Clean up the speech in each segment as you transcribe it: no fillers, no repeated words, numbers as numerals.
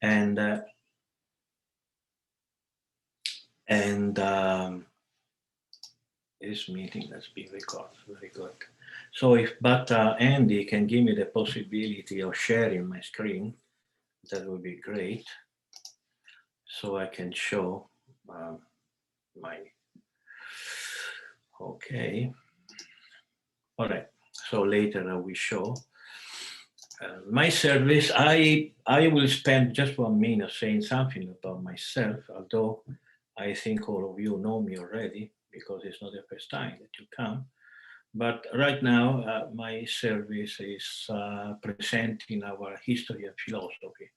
and this meeting has been recorded. Very good. So if Andy can give me the possibility of sharing my screen, that would be great. So I can show my, okay. All right, so later I will show my service. I will spend just 1 minute saying something about myself, although I think all of you know me already because it's not the first time that you come. But right now, my service is presenting our history and philosophy.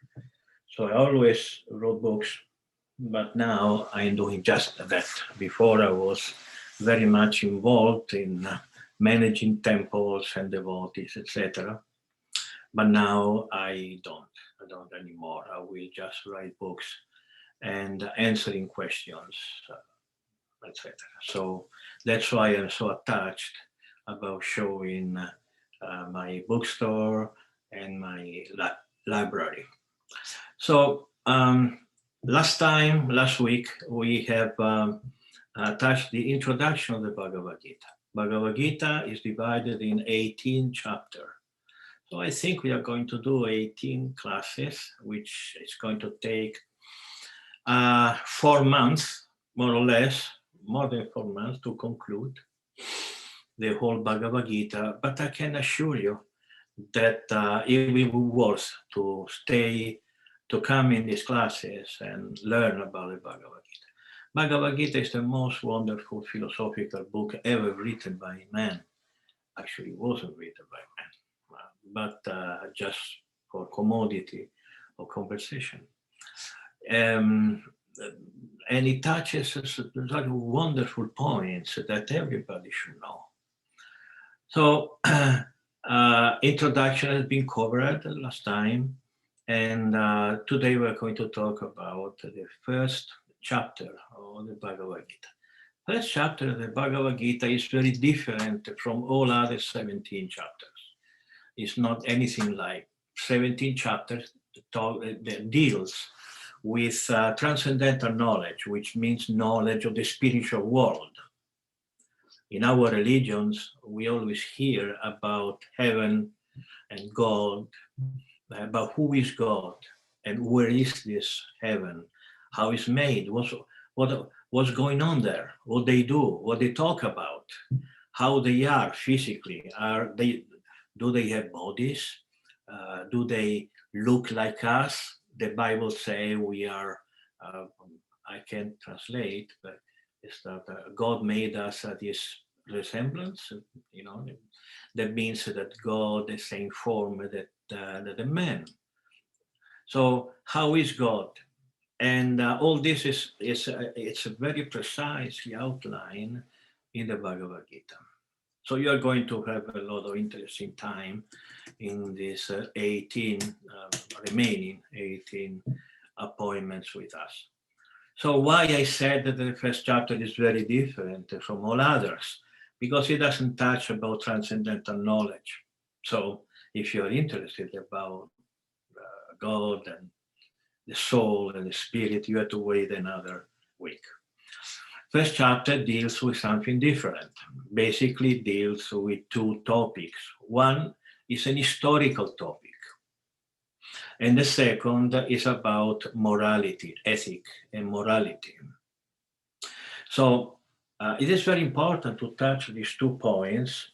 So I always wrote books, but now I'm doing just that. Before I was very much involved in managing temples and devotees, etc. But now I don't anymore. I will just write books and answering questions, etc. So that's why I'm so attached about showing my bookstore and my library. So last week, we have touched the introduction of the Bhagavad Gita. Bhagavad Gita is divided in 18 chapters. So I think we are going to do 18 classes, which is going to take 4 months, more or less, more than 4 months to conclude the whole Bhagavad Gita. But I can assure you that it will be worth to stay, to come in these classes and learn about the Bhagavad Gita. Bhagavad Gita is the most wonderful philosophical book ever written by man. Actually, it wasn't written by man, but just for commodity or conversation. And it touches such wonderful points that everybody should know. So, introduction has been covered last time, and today we're going to talk about the first chapter of the Bhagavad Gita. First chapter of the Bhagavad Gita is very different from all other 17 chapters. It's not anything like 17 chapters that deals with transcendental knowledge, which means knowledge of the spiritual world. In our religions, we always hear about heaven and God, about who is God and where is this heaven, how it's made, what's going on there, what they do, what they talk about, how they are physically. Do they have bodies? Do they look like us? The Bible say we are. I can't translate, but it's that God made us at His resemblance. You know, that means that God the same form that the man. So how is God? And all this is it's very precisely outlined in the Bhagavad Gita. So you are going to have a lot of interesting time in these 18 remaining 18 appointments with us. So why I said that the first chapter is very different from all others? Because it doesn't touch about transcendental knowledge. So if you're interested about God and the soul and the spirit, you have to wait another week. First chapter deals with something different. Basically deals with 2 topics. One is an historical topic. And the second is about morality, ethic and morality. So it is very important to touch these 2 points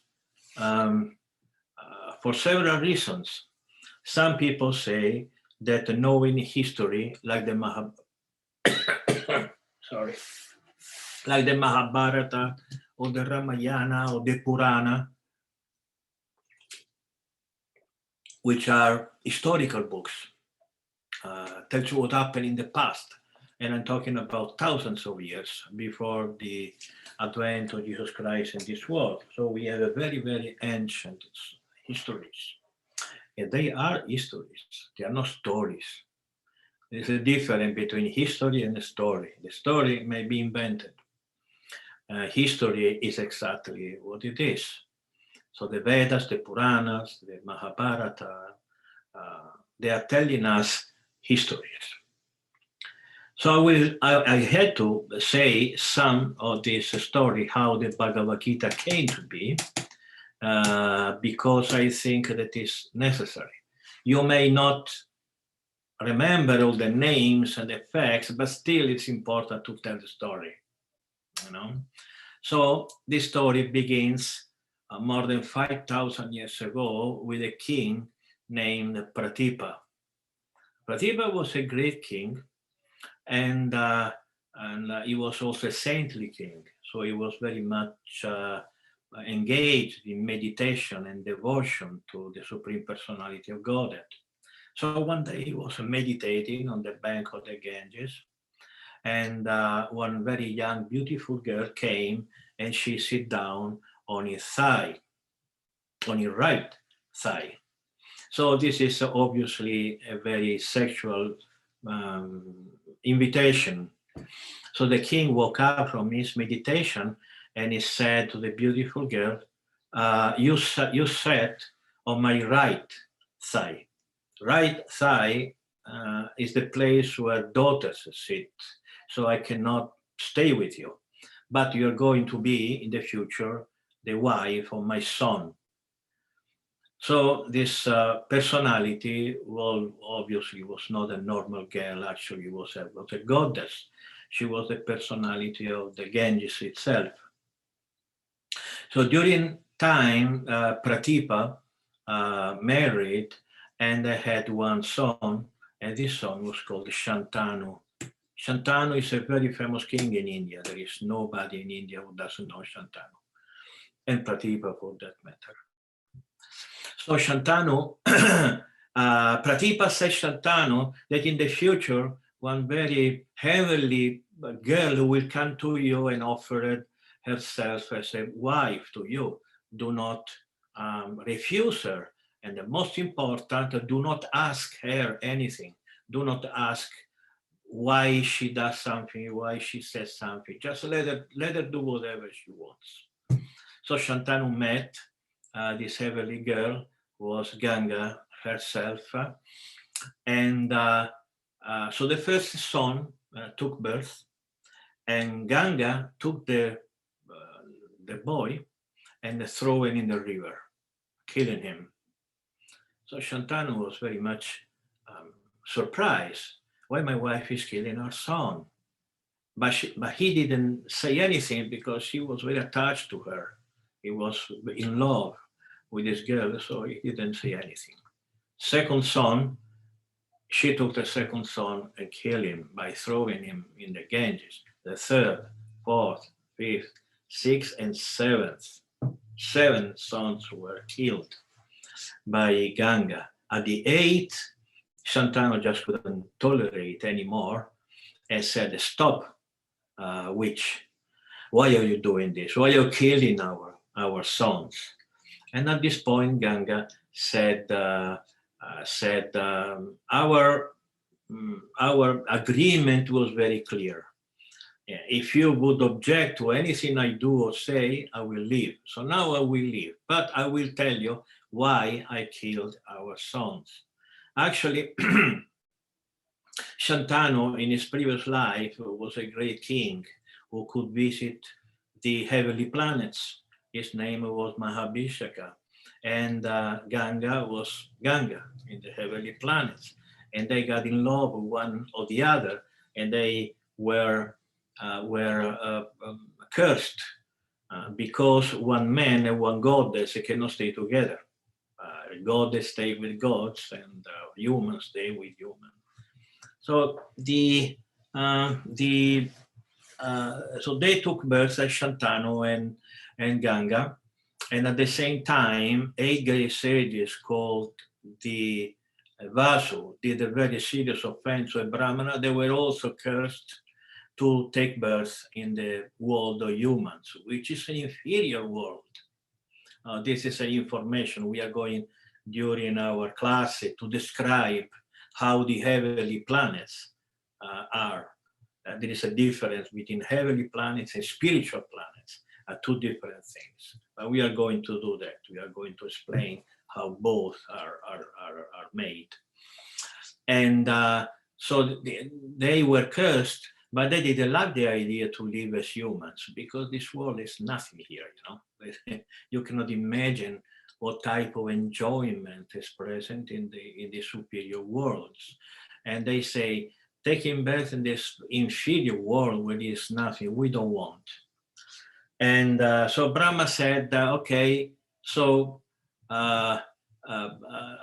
for several reasons. Some people say that knowing history, like the like the Mahabharata or the Ramayana or the Purana, which are historical books, tells you what happened in the past. And I'm talking about thousands of years before the advent of Jesus Christ in this world. So we have a very, very ancient histories. And they are histories, they are not stories. There's a difference between history and a story. The story may be invented. History is exactly what it is. So the Vedas, the Puranas, the Mahabharata, they are telling us histories. So I had to say some of this story, how the Bhagavad Gita came to be, because I think that is necessary. You may not remember all the names and the facts, but still it's important to tell the story, you know. So this story begins more than 5,000 years ago with a king named Pratipa. Pratipa was a great king, and he was also a saintly king. So he was very much engaged in meditation and devotion to the Supreme Personality of Godhead. So one day he was meditating on the bank of the Ganges, and one very young, beautiful girl came, and she sit down on his thigh, on his right thigh. So this is obviously a very sexual invitation. So the king woke up from his meditation, and he said to the beautiful girl, you sat on my right thigh. Right thigh is the place where daughters sit, so I cannot stay with you. But you're going to be in the future the wife of my son. So this personality, well, obviously was not a normal girl. Actually, was a goddess. She was the personality of the Ganges itself. So during time, Pratipa married, and they had one son, and this son was called Shantanu. Shantanu is a very famous king in India. There is nobody in India who doesn't know Shantanu, and Pratipa for that matter. So Shantanu, Pratipa says Shantanu that in the future, one very heavenly girl will come to you and offer herself as a wife to you. Do not refuse her. And the most important, do not ask her anything. Do not ask why she does something, why she says something. Just let her do whatever she wants. So Shantanu met this heavenly girl, was Ganga herself, and so the first son took birth, and Ganga took the boy and threw him in the river, killing him. So Shantanu was very much surprised. Why my wife is killing our son? But he didn't say anything because he was very attached to her. He was in love with this girl, so he didn't say anything. Second son, she took the second son and killed him by throwing him in the Ganges. The third, fourth, fifth, sixth, and seventh. 7 sons were killed by Ganga. At the 8th, Shantanu just couldn't tolerate anymore and said, stop, witch. Why are you doing this? Why are you killing our sons? And at this point, Ganga said, our agreement was very clear. If you would object to anything I do or say, I will leave. So now I will leave, but I will tell you why I killed our sons. Actually, Shantanu in his previous life was a great king who could visit the heavenly planets. His name was Mahabhishaka, and Ganga was Ganga in the heavenly planets. And they got in love with one or the other, and they were cursed because one man and one goddess cannot stay together. Goddess stay with gods, and humans stay with humans. So so they took birth as Shantanu and Ganga, and at the same time, 8 great sages called the Vasu did a very serious offense to a Brahmana. They were also cursed to take birth in the world of humans, which is an inferior world. This is an information we are going during our class to describe how the heavenly planets are. There is a difference between heavenly planets and spiritual planets, two different things. But we are going to do that. We are going to explain how both are made. And So they were cursed, but they didn't like the idea to live as humans because this world is nothing here, You cannot imagine what type of enjoyment is present in the superior worlds. And they say, taking birth in this inferior world where there is nothing, we don't want. And so Brahma said, okay, so uh, uh, uh,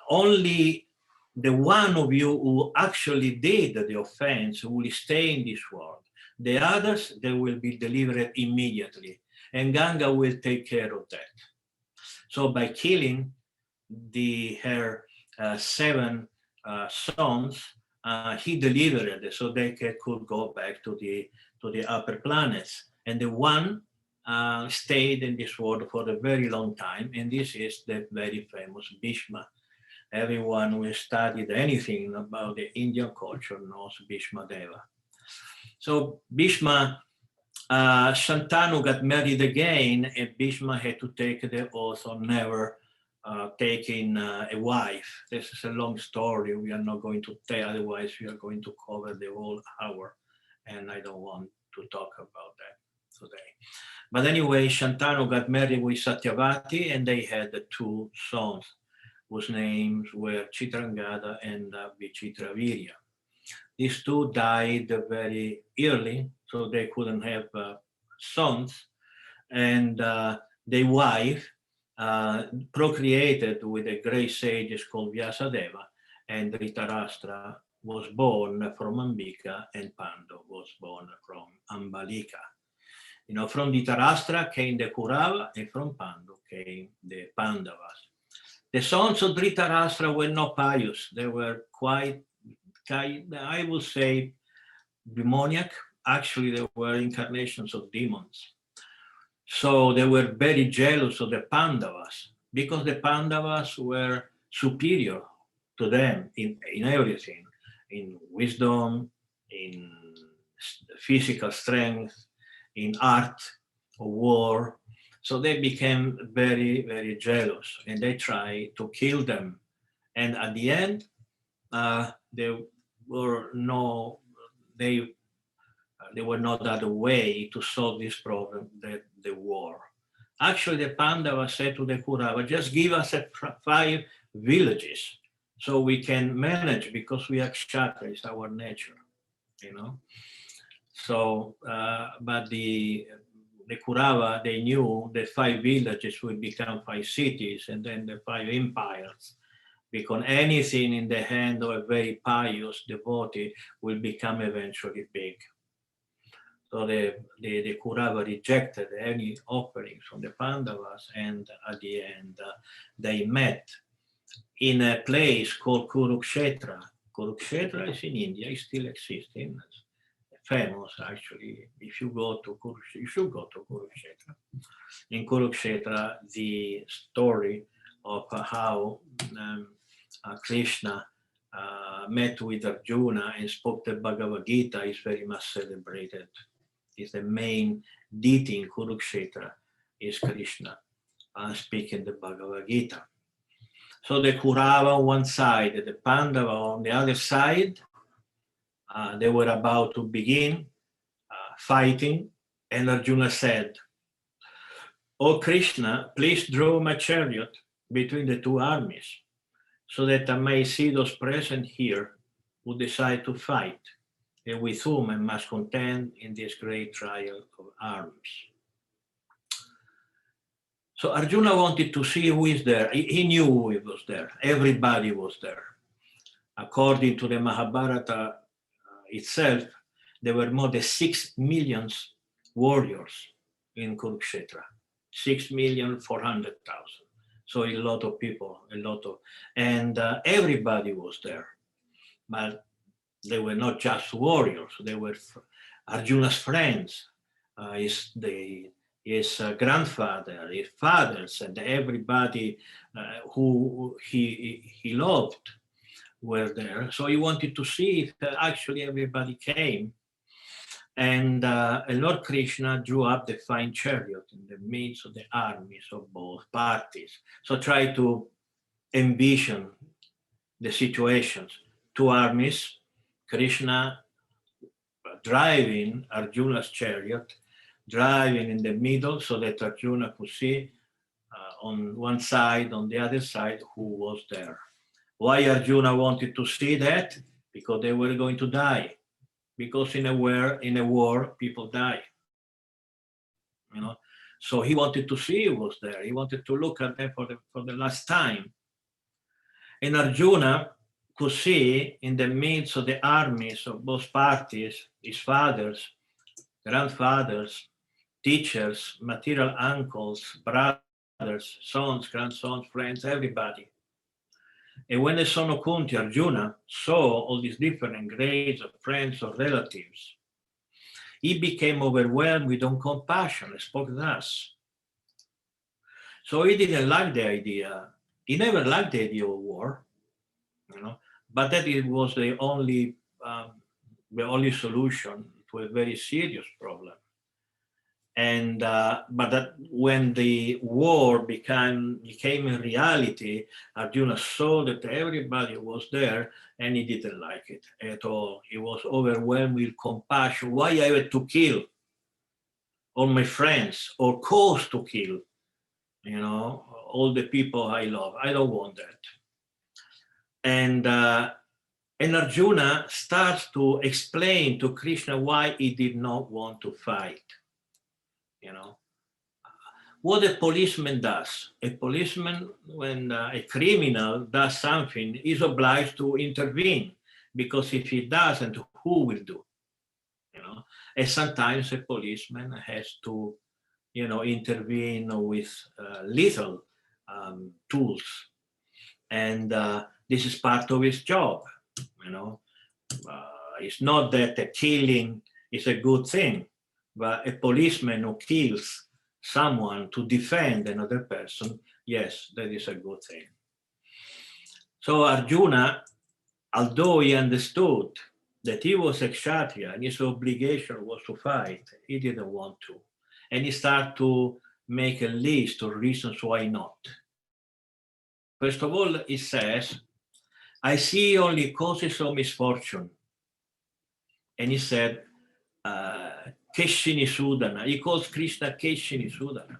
only the one of you who actually did the offense will stay in this world. The others, they will be delivered immediately. And Ganga will take care of that. So by killing her 7 sons, he delivered so they could go back to the upper planets. And the one stayed in this world for a very long time. And this is the very famous Bhishma. Everyone who has studied anything about the Indian culture knows Bhishma Deva. So Bhishma, Shantanu got married again, and Bhishma had to take the oath of never taking a wife. This is a long story. We are not going to tell, otherwise we are going to cover the whole hour, and I don't want to talk about that today. But anyway, Shantanu got married with Satyavati, and they had 2 sons, whose names were Chitrangada and Vichitravirya. These 2 died very early, so they couldn't have sons. And their wife procreated with a great sage called Vyasadeva, and Dhritarashtra was born from Ambika, and Pandu was born from Ambalika. From Dhritarashtra came the Kurava, and from Pandu came the Pandavas. The sons of Dhritarashtra were not pious. They were quite, I would say, demoniac. Actually, they were incarnations of demons. So they were very jealous of the Pandavas because the Pandavas were superior to them in everything, in wisdom, in physical strength, in art of war. So they became very, very jealous, and they tried to kill them. And at the end, there were not other way to solve this problem than the war. Actually, the Pandava said to the Kurava, just give us 5 villages so we can manage, because we are Kshatriya, it's our nature, So, but the Kurava, they knew that 5 villages would become 5 cities, and then the 5 empires, because anything in the hand of a very pious devotee will become eventually big. So the Kurava rejected any offerings from the Pandavas, and at the end they met in a place called Kurukshetra. Kurukshetra is in India, it still existing. Famous, actually. If you go to Kurukshetra, you should go to Kurukshetra. In Kurukshetra, the story of how Krishna met with Arjuna and spoke the Bhagavad Gita is very much celebrated. Is the main deity in Kurukshetra is Krishna speaking the Bhagavad Gita. So the Kurava on one side, the Pandava on the other side, they were about to begin fighting, and Arjuna said, "Oh Krishna, please draw my chariot between the 2 armies so that I may see those present here who decide to fight, and with whom I must contend in this great trial of arms." So Arjuna wanted to see who is there. He knew who was there. Everybody was there. According to the Mahabharata itself, there were more than 6 million warriors in Kurukshetra. 6,400,000. So a lot of people, and everybody was there. But they were not just warriors, they were Arjuna's friends, his grandfather, his fathers, and everybody who he loved were there. So he wanted to see if actually everybody came. And Lord Krishna drew up the fine chariot in the midst of the armies of both parties. So try to envision the situations. two armies, Krishna driving Arjuna's chariot, driving in the middle so that Arjuna could see on one side, on the other side, who was there. Why Arjuna wanted to see that? Because they were going to die. Because in a war, people die. You know, so he wanted to see who was there. He wanted to look at them for the last time. And Arjuna could see in the midst of the armies of both parties, his fathers, grandfathers, teachers, material uncles, brothers, sons, grandsons, friends, everybody. And when the son of Kunti, Arjuna, saw all these different grades of friends or relatives, he became overwhelmed with compassion and spoke thus. So he didn't like the idea. He never liked the idea of war, but that it was the only solution to a very serious problem. And but that when the war became a reality, Arjuna saw that everybody was there, and he didn't like it at all. He was overwhelmed with compassion. Why I had to kill all my friends or cause to kill, all the people I love? I don't want that. And Arjuna starts to explain to Krishna why he did not want to fight. What a policeman does. A policeman, when a criminal does something, is obliged to intervene, because if he doesn't, who will do? And sometimes a policeman has to, intervene with lethal tools, and this is part of his job. It's not that a killing is a good thing, but a policeman who kills someone to defend another person, yes, that is a good thing. So Arjuna, although he understood that he was a Kshatriya and his obligation was to fight, he didn't want to. And he started to make a list of reasons why not. First of all, he says, I see only causes of misfortune. And he said, Keshini Sudana. He calls Krishna Keshini Sudana,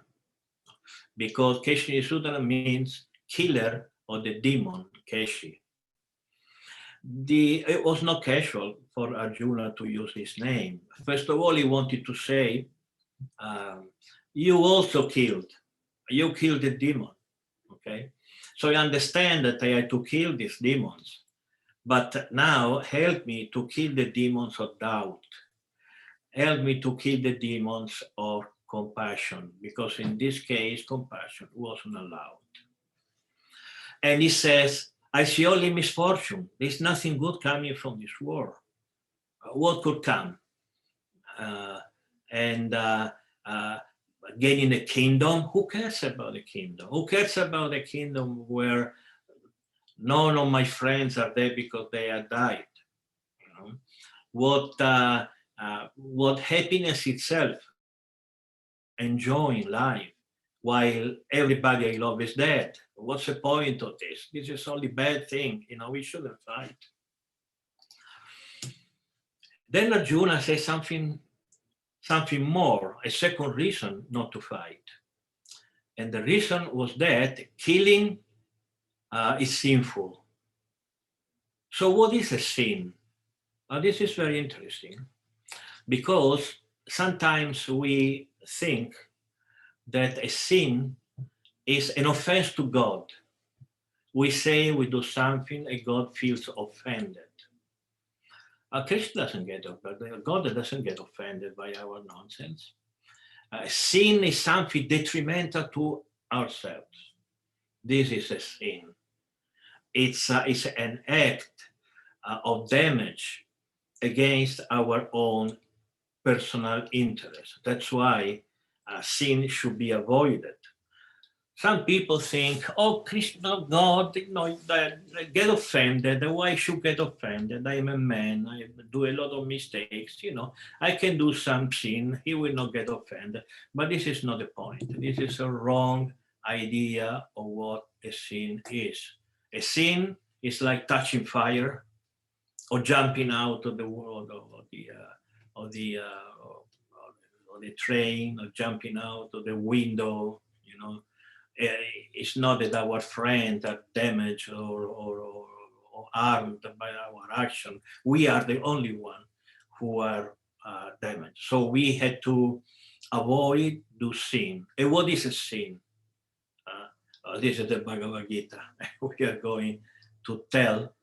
because Keshini Sudana means killer of the demon Keshi. It was not casual for Arjuna to use his name. First of all, he wanted to say, you also killed. You killed the demon. Okay? So I understand that I had to kill these demons, but now help me to kill the demons of doubt. Help me to kill the demons of compassion, because in this case, compassion wasn't allowed. And he says, I see only misfortune. There's nothing good coming from this war. What could come? Gaining a kingdom? Who cares about the kingdom? Who cares about a kingdom where none of my friends are there because they have died? What happiness itself, enjoying life while everybody I love is dead? What's the point of this? This is only bad thing. We shouldn't fight. Then Arjuna says something more, a second reason not to fight. And the reason was that killing is sinful. So what is a sin? This is very interesting, because sometimes we think that a sin is an offense to God. We say we do something and God feels offended. Krishna doesn't get offended. God doesn't get offended by our nonsense. Sin is something detrimental to ourselves. This is a sin. It's an act of damage against our own personal interest. That's why sin should be avoided. Some people think, oh, Krishna, God, get offended. Why should get offended? I am a man. I do a lot of mistakes. I can do some sin. He will not get offended. But this is not the point. This is a wrong idea of what a sin is. A sin is like touching fire. or jumping out of the world of the of the train, or jumping out of the window. It's not that our friends are damaged or harmed by our action. We are the only one who are damaged. So we had to avoid do sin. And what is a sin? This is the Bhagavad Gita. We are going to tell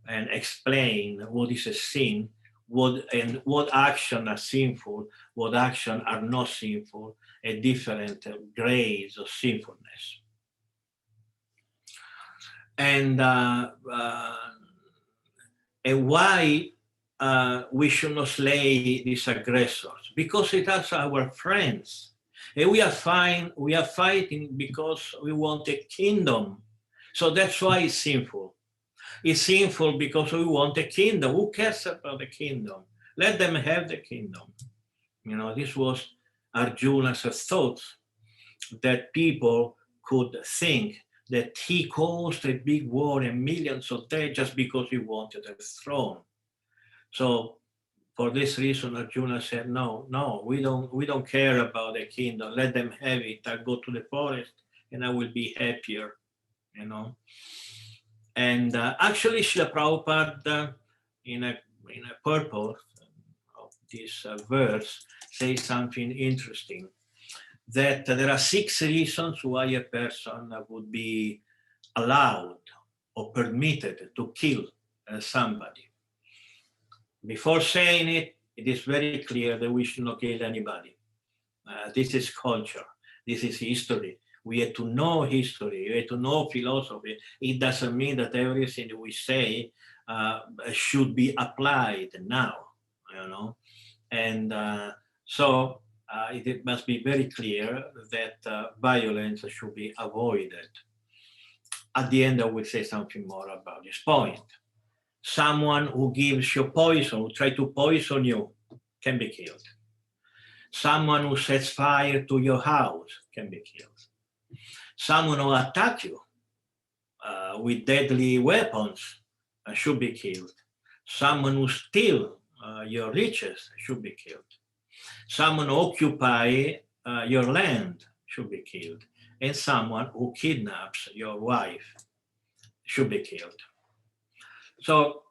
and explain what is a sin, what action are sinful, what action are not sinful, at different grades of sinfulness. And why we should not slay these aggressors? Because it is our friends. And we are fighting because we want a kingdom. So that's why it's sinful. It's sinful because we want a kingdom. Who cares about the kingdom? Let them have the kingdom. This was Arjuna's thought, that people could think that he caused a big war and millions of dead just because he wanted a throne. So for this reason, Arjuna said, no, we don't care about the kingdom. Let them have it. I'll go to the forest and I will be happier, And actually, Srila Prabhupada, in a purport of this verse, says something interesting, that there are 6 reasons why a person would be allowed or permitted to kill somebody. Before saying it, it is very clear that we should not kill anybody. This is culture. This is history. We have to know history. We have to know philosophy. It doesn't mean that everything we say should be applied now, And so it must be very clear that violence should be avoided. At the end, I will say something more about this point. Someone who gives you poison, who tries to poison you, can be killed. Someone who sets fire to your house can be killed. Someone who attacks you with deadly weapons should be killed. Someone who steals your riches should be killed. Someone who occupies your land should be killed. And someone who kidnaps your wife should be killed. So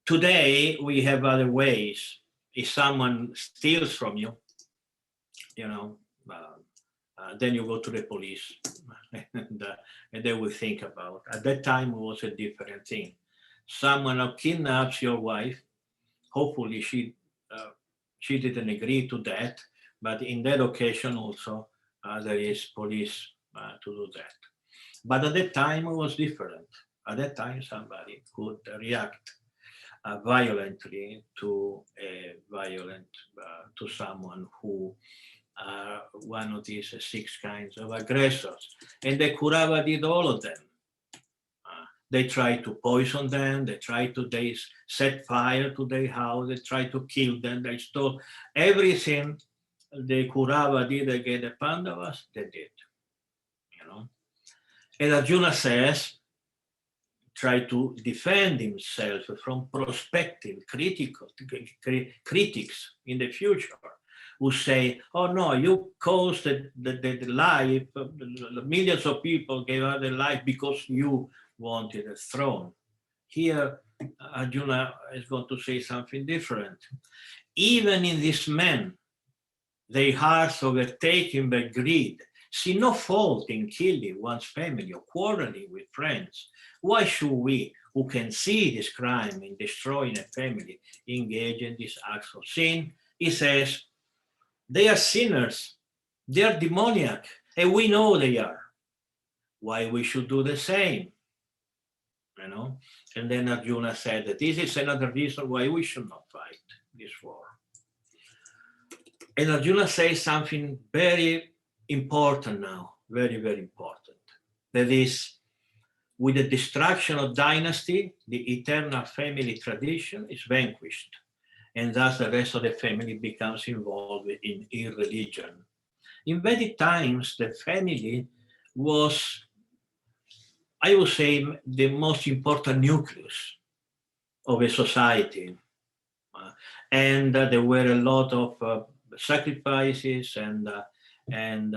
today we have other ways. If someone steals from you, then you go to the police and they will think about. At that time, it was a different thing. Someone who kidnaps your wife, hopefully she didn't agree to that, but in that occasion also there is police to do that. But at that time, it was different. At that time, somebody could react violently to someone who one of these 6 kinds of aggressors. And the Kurava did all of them. They tried to poison them, they set fire to their house, they tried to kill them, they stole everything the Kurava did against the Pandavas, they did. And Arjuna says, try to defend himself from prospective critics in the future, who say, oh no, you caused the life, millions of people gave up their life because you wanted a throne. Here, Arjuna is going to say something different. Even in these men, their hearts overtaken by greed, see no fault in killing one's family or quarreling with friends. Why should we, who can see this crime in destroying a family, engage in these acts of sin? He says, they are sinners, they are demoniac, and we know they are. Why we should do the same? And then Arjuna said that this is another reason why we should not fight this war. And Arjuna says something very important now, very, very important. That is, with the destruction of dynasty, the eternal family tradition is vanquished, and thus the rest of the family becomes involved in irreligion. In Vedic times, the family was, I would say, the most important nucleus of a society. And there were a lot of sacrifices and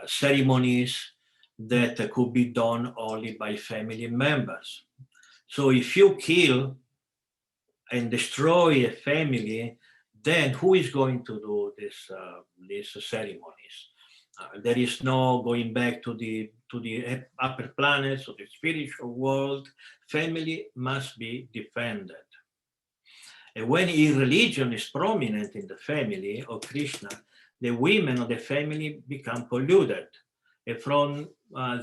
ceremonies that could be done only by family members. So if you kill and destroy a family, then who is going to do these ceremonies? There is no going back to the upper planets or the spiritual world. Family must be defended. And when religion is prominent in the family of Krishna, the women of the family become polluted. And from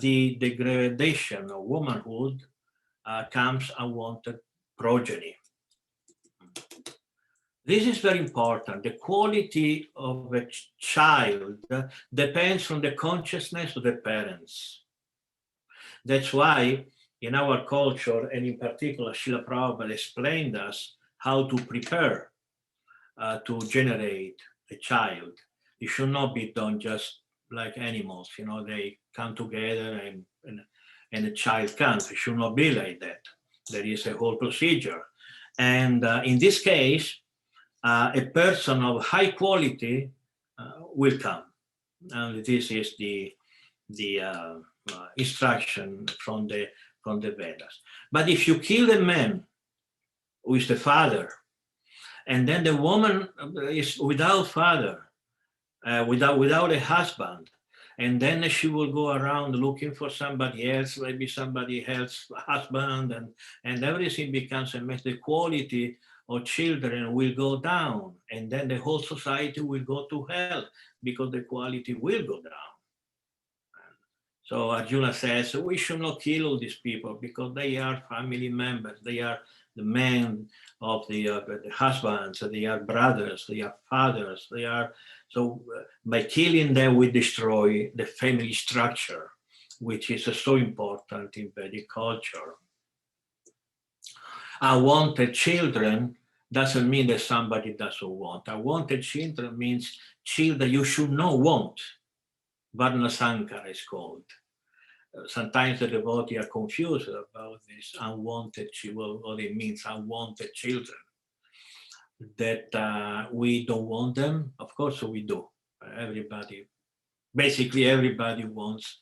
the degradation of womanhood comes unwanted progeny. This is very important. The quality of a child depends on the consciousness of the parents. That's why in our culture, and in particular, Srila Prabhupada explained us how to prepare to generate a child. It should not be done just like animals, they come together and a child comes. It should not be like that. There is a whole procedure. And in this case, a person of high quality will come. And this is the instruction from the Vedas. But if you kill the man who is the father, and then the woman is without father, without a husband, and then she will go around looking for somebody else, maybe somebody else's husband, and everything becomes a mess. The quality of children will go down, and then the whole society will go to hell because the quality will go down. So Arjuna says, we should not kill all these people because they are family members. They are the men of the husbands, they are brothers, they are fathers, they are. So by killing them, we destroy the family structure, which is so important in Vedic culture. Unwanted children doesn't mean that somebody doesn't want. Unwanted children means children you should not want. Varna Sankara is called. Sometimes the devotees are confused about this unwanted children, what it means, unwanted children. That we don't want them, of course we do. Basically everybody wants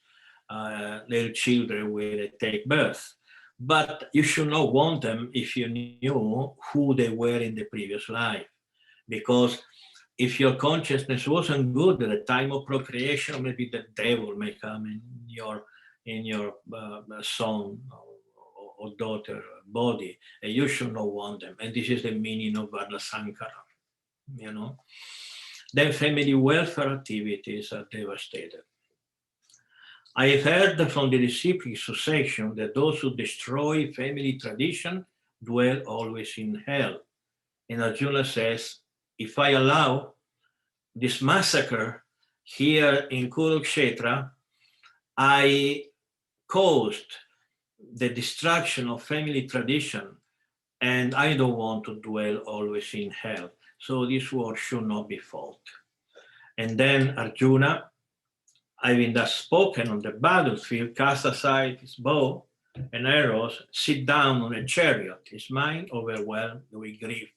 little children when they take birth. But you should not want them if you knew who they were in the previous life. Because if your consciousness wasn't good at the time of procreation, maybe the devil may come in your son or daughter body, and you should not want them. And this is the meaning of Varna Sankara, Then family welfare activities are devastated. I have heard from the disciplic succession that those who destroy family tradition dwell always in hell. And Arjuna says, if I allow this massacre here in Kurukshetra, I caused the destruction of family tradition, and I don't want to dwell always in hell. So this war should not be fought. And then Arjuna, having thus spoken on the battlefield, cast aside his bow and arrows, sit down on a chariot, his mind overwhelmed with grief,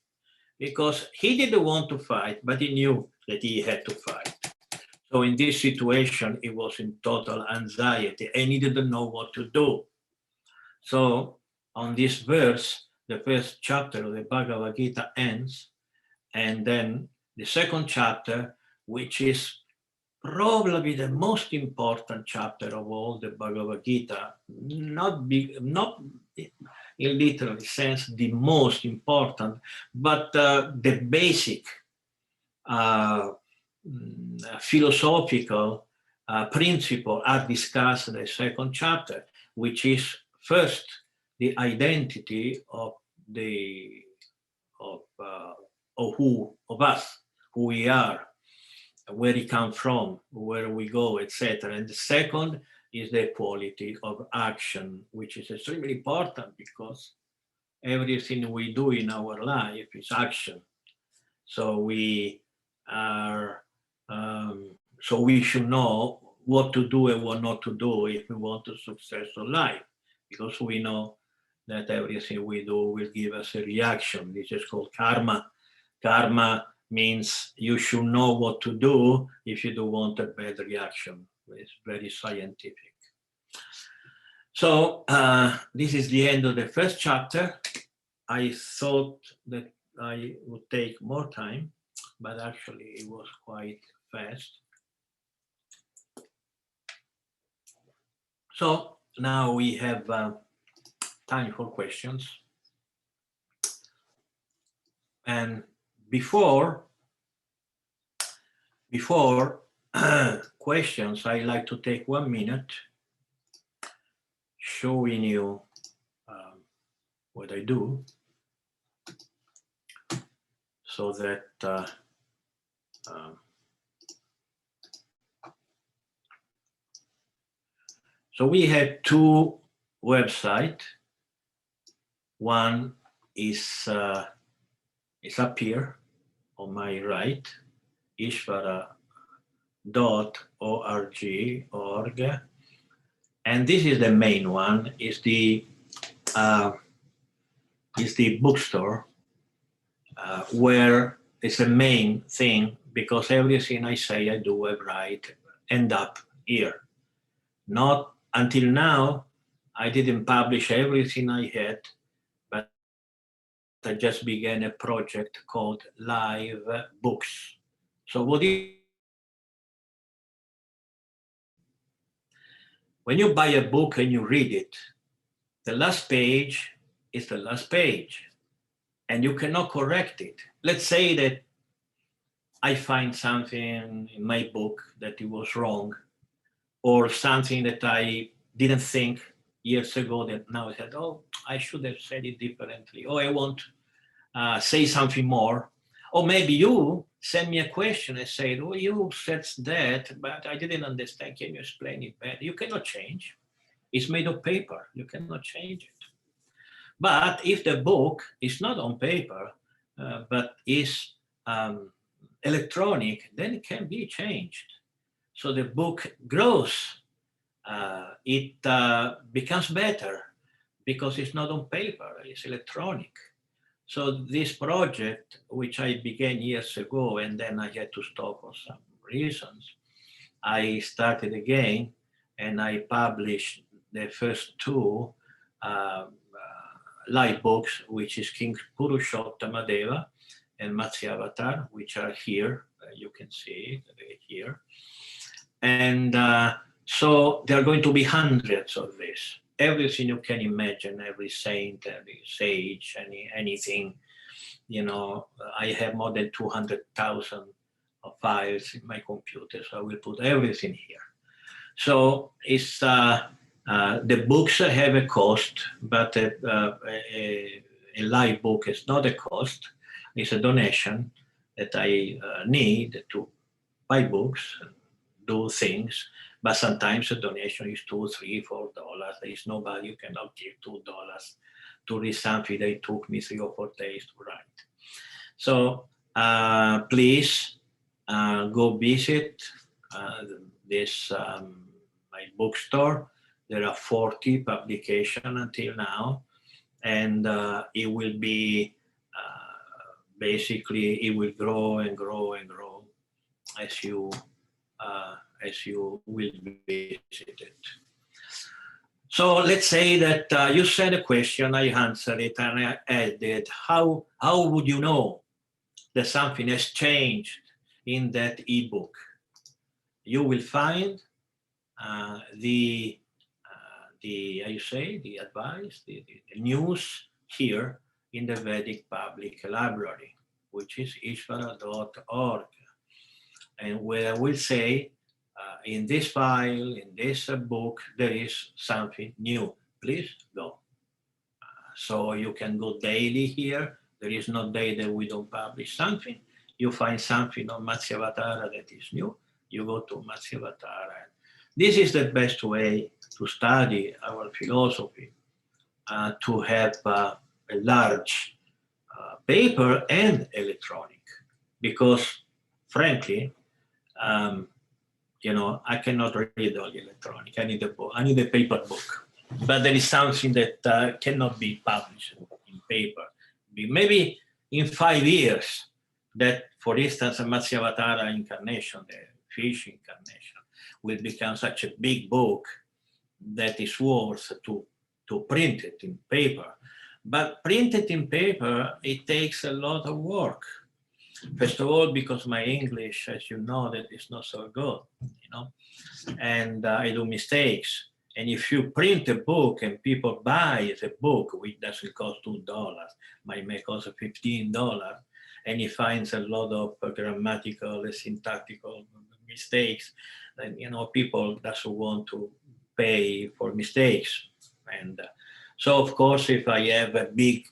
because he didn't want to fight, but he knew that he had to fight. So in this situation, he was in total anxiety and he didn't know what to do. So on this verse, the first chapter of the Bhagavad Gita ends, and then the second chapter, which is probably the most important chapter of all the Bhagavad Gita, not in literal sense the most important, but the basic philosophical principle are discussed in the second chapter, which is first the identity of us, who we are, where we come from, where we go, etc. And the second is the quality of action, which is extremely important because everything we do in our life is action. So we should know what to do and what not to do if we want a successful life, because we know that everything we do will give us a reaction. This is called karma. Karma means you should know what to do if you do want a bad reaction. It's very scientific. So this is the end of the first chapter. I thought that I would take more time, but actually it was quite fast. So now we have time for questions. And before questions, I like to take 1 minute showing you what I do, so that so we have 2 websites. One is up here on my right, ishvara.org, and this is the main one. Is the bookstore, where it's the main thing, because everything I say, I do, I write, end up here. Not until now, I didn't publish everything I had, but I just began a project called Live Books. So what when you buy a book and you read it, the last page is the last page, and you cannot correct it. Let's say that I find something in my book that it was wrong, or something that I didn't think years ago that now I said, oh, I should have said it differently. Oh, I want to say something more. Or maybe you send me a question and say, oh, you said that, but I didn't understand. Can you explain it better? You cannot change. It's made of paper. You cannot change it. But if the book is not on paper, but is electronic, then it can be changed. So the book grows. It becomes better because it's not on paper, it's electronic. So this project, which I began years ago and then I had to stop for some reasons, I started again and I published the first 2 live books, which is King Purushottama Deva and Matsyavatar, which are here. You can see it right here. And so there are going to be hundreds of this. Everything you can imagine, every saint, every sage, anything. You know, I have more than 200,000 files in my computer, so I will put everything here. So it's the books have a cost, but a live book is not a cost. It's a donation that I need to buy books, do things, but sometimes a donation is $2, $3, $4. There is nobody you cannot give $2 to read something that it took me 3 or 4 days to write. So please go visit this my bookstore. There are 40 publications until now, and it will be basically it will grow and grow and grow as you will visit it. So let's say that you send a question, I answered it, and I added, how would you know that something has changed in that ebook? You will find the advice, the news here in the Vedic Public Library, which is ishvara.org. And where I will say, in this file, in this book, there is something new. Please go. So you can go daily here. There is no day that we don't publish something. You find something on Matsyavatara that is new, you go to Matsyavatara. This is the best way to study our philosophy, to have a large paper and electronic, because frankly, I cannot read all the electronic. I need a book. I need a paper book. but there is something that cannot be published in paper. Maybe in 5 years, that, for instance, a Matsyavatara incarnation, the fish incarnation, will become such a big book that is worth to print it in paper. But printed in paper, it takes a lot of work. First of all, because my English, as you know, that is not so good, and I do mistakes. And if you print a book and people buy the book, which doesn't cost $2, may cost $15, and he finds a lot of grammatical and syntactical mistakes, then people doesn't want to pay for mistakes. And so, of course, if I have a big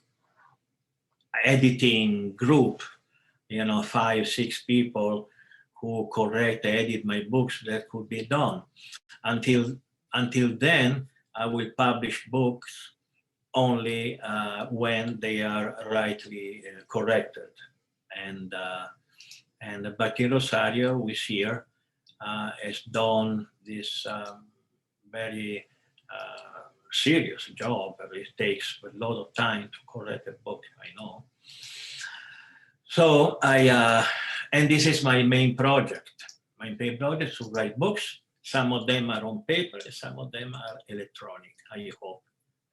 editing group, 5, 6 people who correct, edit my books, that could be done. Until then, I will publish books only when they are rightly corrected. And Bhakti Rosario, who is here, has done this very serious job. It takes a lot of time to correct a book, I know. So and this is my main project. My main project is to write books. Some of them are on paper, and some of them are electronic. I hope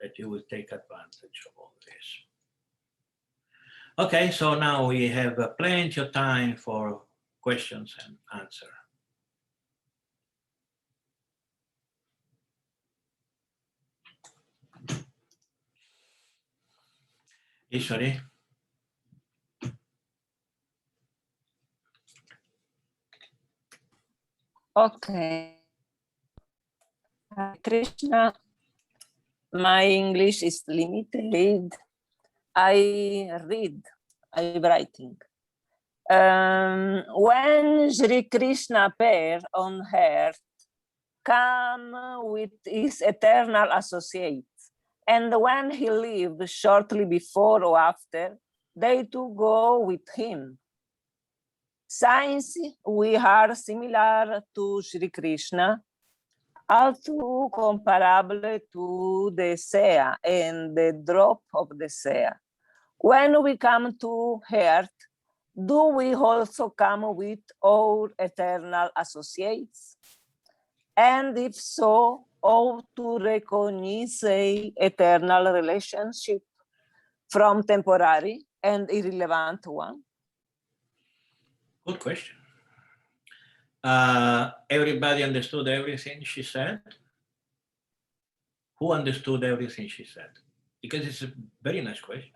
that you will take advantage of all this. Okay, so now we have plenty of time for questions and answers. Ishwari? Okay. Krishna, my English is limited. I'm writing. When Sri Krishna appeared on earth, come with his eternal associates, and when he lived shortly before or after, they too go with him. Since we are similar to Sri Krishna, also comparable to the sea and the drop of the sea. When we come to earth, do we also come with our eternal associates? And if so, how to recognize an eternal relationship from temporary and irrelevant one? Good question. Everybody understood everything she said? Who understood everything she said? Because it's a very nice question.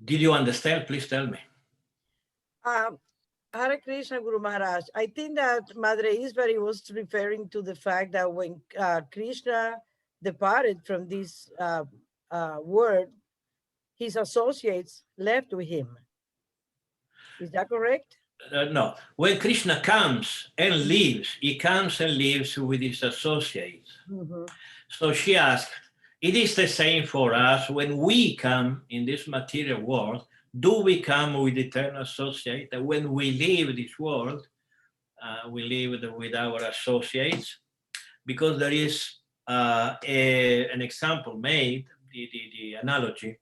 Did you understand? Please tell me. Hare Krishna, Guru Maharaj. I think that Madre Isvari was referring to the fact that when Krishna departed from this world, his associates left with him. Is that correct? No. When Krishna comes and leaves, he comes and lives with his associates. Mm-hmm. So she asked, it is the same for us when we come in this material world. Do we come with eternal associate? When we leave this world, we live with our associates? Because there is an example made, the analogy,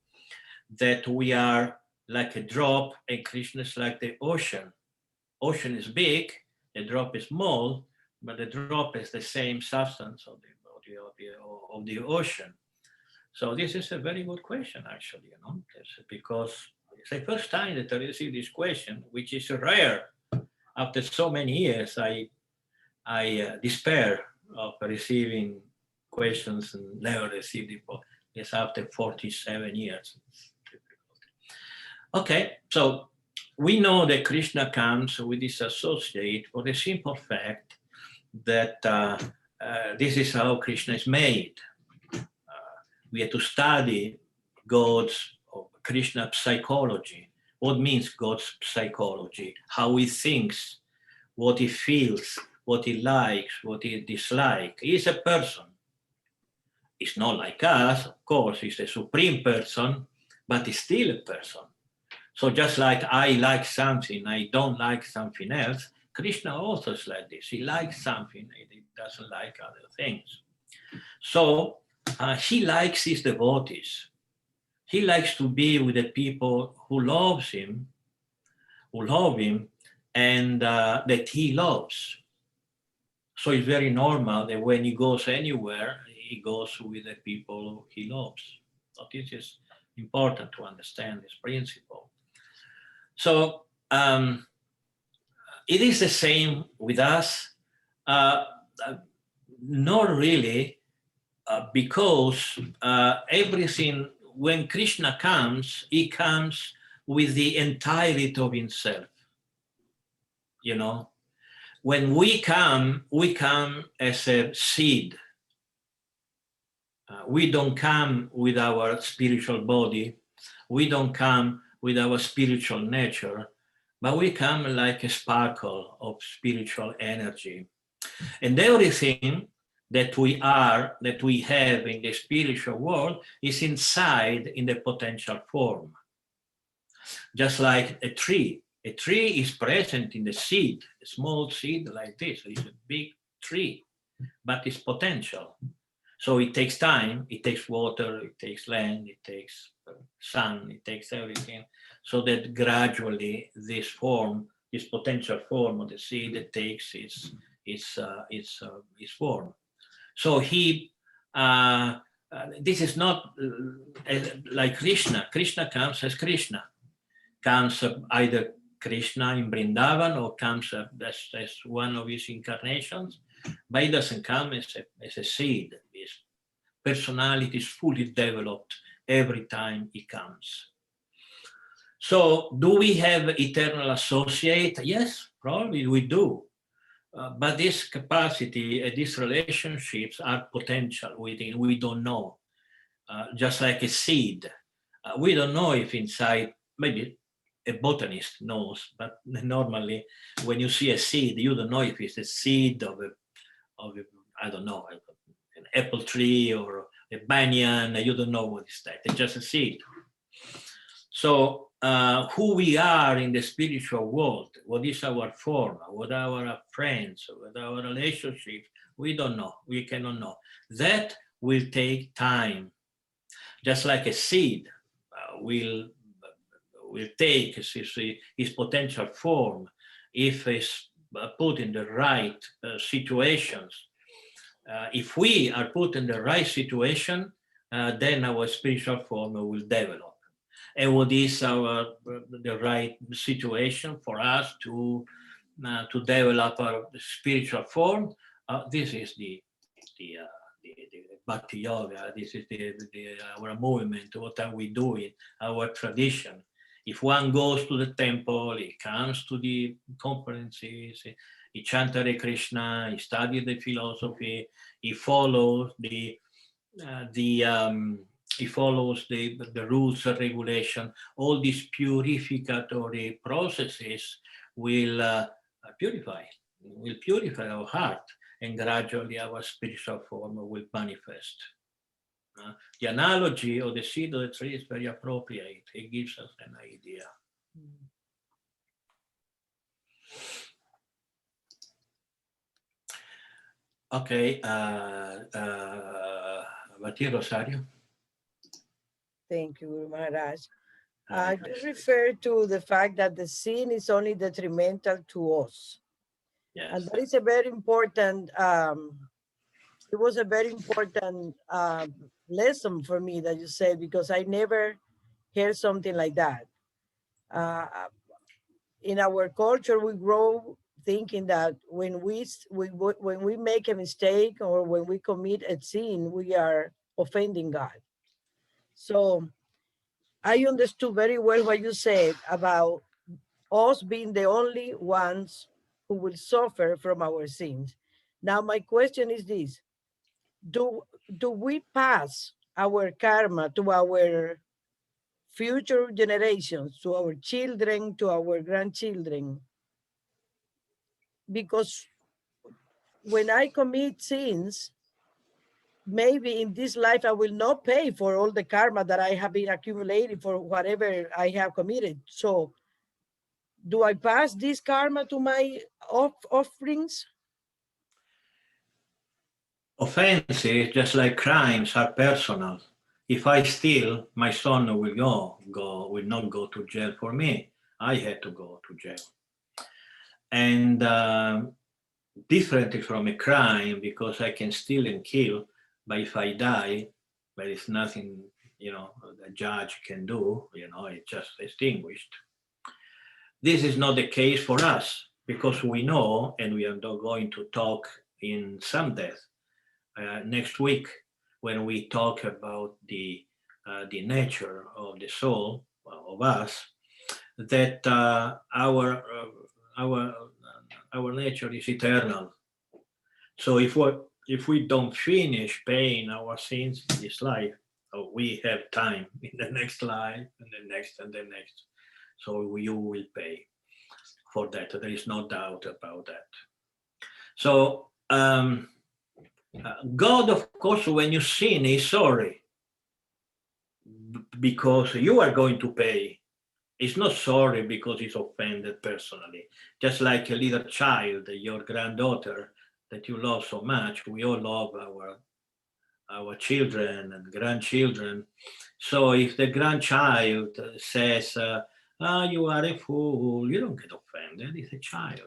that we are like a drop and Krishna is like the ocean. Ocean is big, the drop is small, but the drop is the same substance of the ocean. So this is a very good question, actually, because it's the first time that I receive this question, which is rare. After so many years, I despair of receiving questions and never received it. It's after 47 years. Okay, so we know that Krishna comes with his associate for the simple fact that this is how Krishna is made. We have to study God's, Krishna psychology. What means God's psychology? How he thinks, what he feels, what he likes, what he dislikes. He's a person. He's not like us, of course, he's a supreme person, but he's still a person. So just like I like something, I don't like something else, Krishna also is like this. He likes something, he doesn't like other things. So he likes his devotees. He likes to be with the people who love him, and that he loves. So it's very normal that when he goes anywhere, he goes with the people he loves. So this is important to understand this principle. So it is the same with us. Not really, because everything, when Krishna comes, he comes with the entirety of himself. You know, when we come as a seed. We don't come with our spiritual body. We don't come with our spiritual nature, but we come like a sparkle of spiritual energy. And everything that we are, that we have in the spiritual world is inside in the potential form. Just like a tree. A tree is present in the seed, a small seed like this. It's a big tree, but it's potential. So it takes time, it takes water, it takes land, it takes sun, it takes everything, so that gradually this form, this potential form of the seed takes its form. So this is not like Krishna. Krishna comes as Krishna, comes either Krishna in Vrindavan or comes as one of his incarnations, but he doesn't come as a seed. His personality is fully developed every time he comes. So do we have eternal associate? Yes, probably we do. But this capacity, these relationships are potential within, we don't know. Just like a seed. We don't know if inside, maybe a botanist knows, but normally when you see a seed, you don't know if it's a seed of a I don't know, an apple tree or a banyan, you don't know what is that, it's just a seed. So who we are in the spiritual world, what is our form, what are our friends, what are our relationships, we don't know, we cannot know. That will take time. Just like a seed will take its potential form if it's put in the right situations. If we are put in the right situation, then our spiritual form will develop. And what is the right situation for us to develop our spiritual form? This is the Bhakti Yoga. This is our movement. What are we doing? Our tradition. If one goes to the temple, he comes to the conferences, he chants Hare Krishna, he studies the philosophy, he follows the rules and regulation. All these purificatory processes will purify our heart, and gradually our spiritual form will manifest. The analogy of the seed of the tree is very appropriate. It gives us an idea. Okay, Bhakti Rosario. Thank you, Guru Maharaj. I refer to the fact that the sin is only detrimental to us. Yes. And that is a very important, it was a very important lesson for me that you said, because I never heard something like that. In our culture, we grow thinking that when we make a mistake or when we commit a sin, we are offending God. So I understood very well what you said about us being the only ones who will suffer from our sins. Now, my question is this: do we pass our karma to our future generations, to our children, to our grandchildren? Because when I commit sins, maybe in this life I will not pay for all the karma that I have been accumulating for whatever I have committed. So do I pass this karma to my offerings? Offenses, just like crimes, are personal. If I steal, my son will not go to jail for me. I had to go to jail. And differently from a crime, because I can steal and kill, but if I die, there is nothing, the judge can do, it's just extinguished. This is not the case for us, because we know, and we are not going to talk in some depth next week when we talk about the nature of the soul of us, that our nature is eternal. So if we don't finish paying our sins in this life, we have time in the next life and the next and the next. So you will pay for that. There is no doubt about that. So God, of course, when you sin, is sorry because you are going to pay. He's not sorry because he's offended personally. Just like a little child, your granddaughter that you love so much, we all love our children and grandchildren. So if the grandchild says, you are a fool, you don't get offended, it's a child.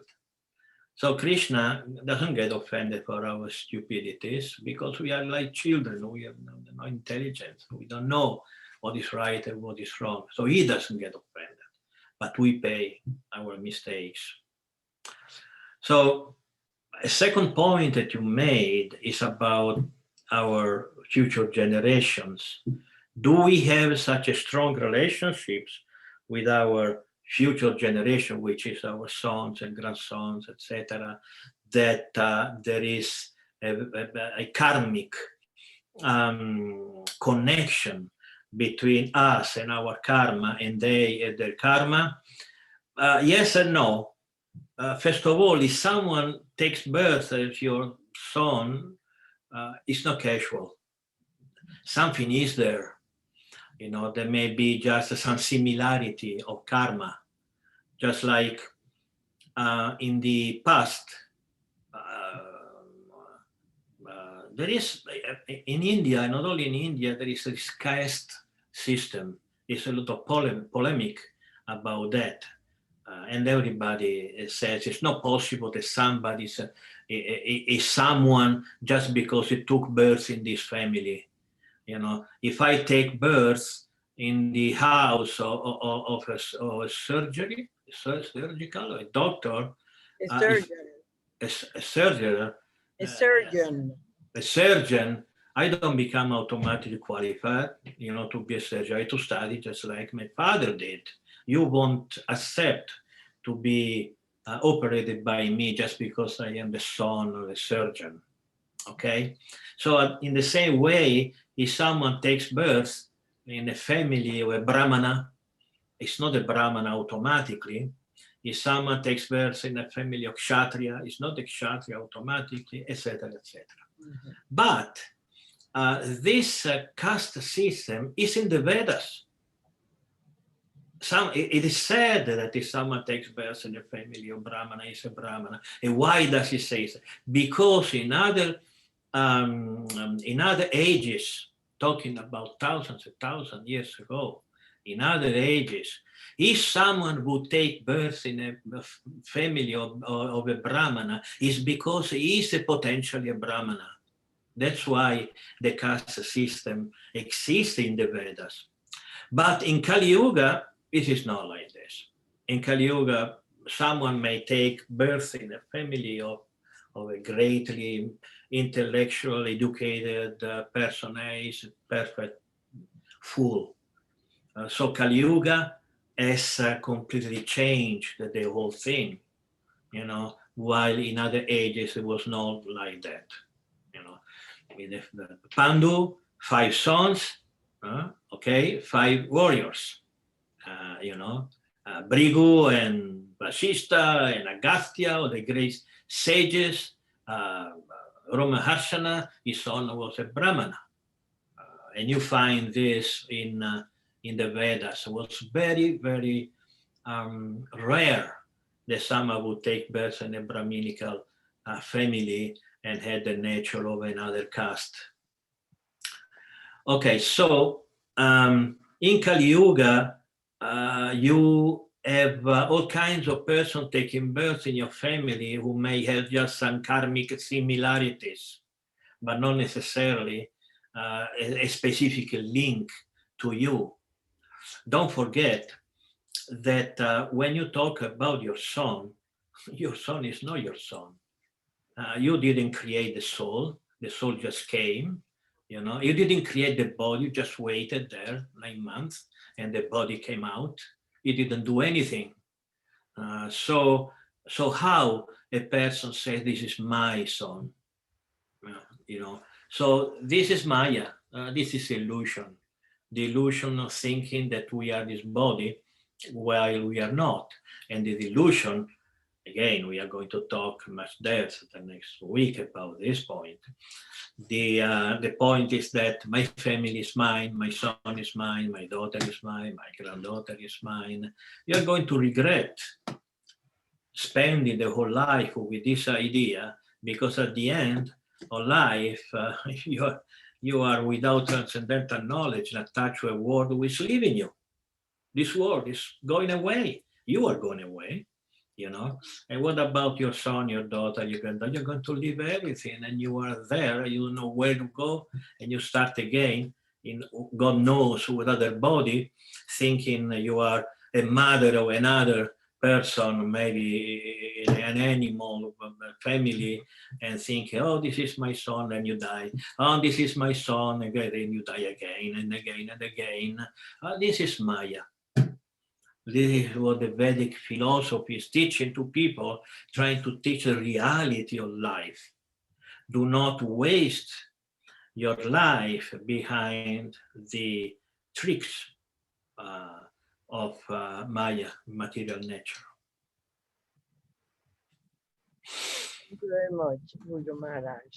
So Krishna doesn't get offended for our stupidities because we are like children, we have no intelligence, we don't know what is right and what is wrong. So he doesn't get offended, but we pay our mistakes. So a second point that you made is about our future generations. Do we have such a strong relationships with our future generation, which is our sons and grandsons, etc., that there is a karmic connection between us and our karma and they and their karma? Yes and no. First of all, if someone takes birth as your son, it's not casual. Something is there. There may be just some similarity of karma. Just like in the past, there is, in India, not only in India, there is this caste system. There's a lot of polemic about that. And everybody says it's not possible that somebody is someone just because he took birth in this family. If I take birth in the house of a surgical, a doctor, A surgeon. a surgeon, I don't become automatically qualified, to be a surgeon. I had to study just like my father did. You won't accept to be operated by me just because I am the son of a surgeon. Okay? So in the same way, if someone takes birth in a family of a Brahmana, it's not a Brahmana automatically. If someone takes birth in a family of Kshatriya, it's not a Kshatriya automatically, etc., etc. Mm-hmm. But this caste system is in the Vedas. It is said that if someone takes birth in a family of Brahmana, is a Brahmana. And why does he say so? Because in other ages, talking about thousands and thousands of years ago, in other ages, if someone would take birth in a family of a Brahmana, is because he is potentially a Brahmana. That's why the caste system exists in the Vedas. But in Kali Yuga, it is not like this. In Kali Yuga, someone may take birth in a family of a greatly intellectual, educated person, is perfect fool. So Kali Yuga has completely changed the whole thing, while in other ages it was not like that. With Pandu, 5 sons, 5 warriors, Brigu and Vasishta and Agastya, or the great sages, Ramaharshana, his son was a Brahmana. And you find this in the Vedas. It was very, very rare that someone would take birth in a Brahminical family and had the nature of another caste. Okay, so in Kali Yuga, you have all kinds of persons taking birth in your family who may have just some karmic similarities, but not necessarily a specific link to you. Don't forget that when you talk about your son is not your son. You didn't create the soul just came. You didn't create the body, you just waited there 9 months and the body came out. You didn't do anything. So how a person says, this is my son? So this is Maya, this is illusion. The illusion of thinking that we are this body while we are not. And the illusion, again, we are going to talk much depth the next week about this point. The point is that my family is mine, my son is mine, my daughter is mine, my granddaughter is mine. You're going to regret spending the whole life with this idea, because at the end of life, you are without transcendental knowledge and attached to a world which is leaving you. This world is going away. You are going away. And what about your son, your daughter, your granddaughter? You're going to leave everything, and you are there, you don't know where to go, and you start again in God knows what other body, thinking you are a mother of another person, maybe an animal, a family, and thinking, oh, this is my son, and you die. Oh, this is my son, and then you die again and again and again. This is Maya. This is what the Vedic philosophy is teaching to people, trying to teach the reality of life. Do not waste your life behind the tricks of Maya, material nature. Thank you very much, Guru Maharaj.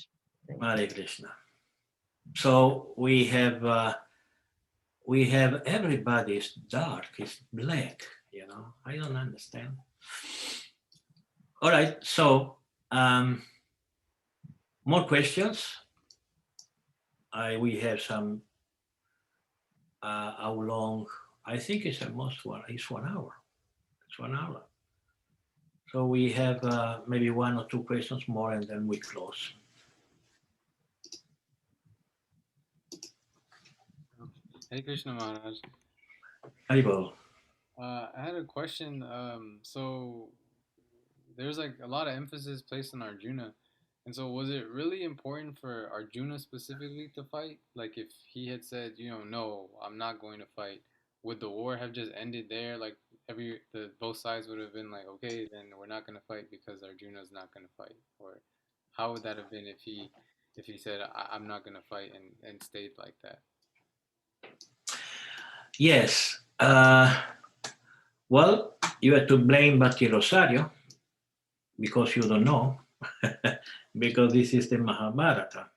Hare Krishna. So we have everybody's dark, it's black, I don't understand. All right, so more questions? We have some, how long? I think it's almost 1 hour. It's 1 hour. So we have maybe 1 or 2 questions more, and then we close. Hey Krishna Maharaj. Haribol. I had a question. So there's like a lot of emphasis placed on Arjuna. And so was it really important for Arjuna specifically to fight? Like if he had said, no, I'm not going to fight, would the war have just ended there? Like both sides would have been like, okay, then we're not going to fight because Arjuna's not going to fight? Or how would that have been if he said, I'm not going to fight and stayed like that? Yes. Well, you have to blame Bhakti Rosario because you don't know, because this is the Mahabharata.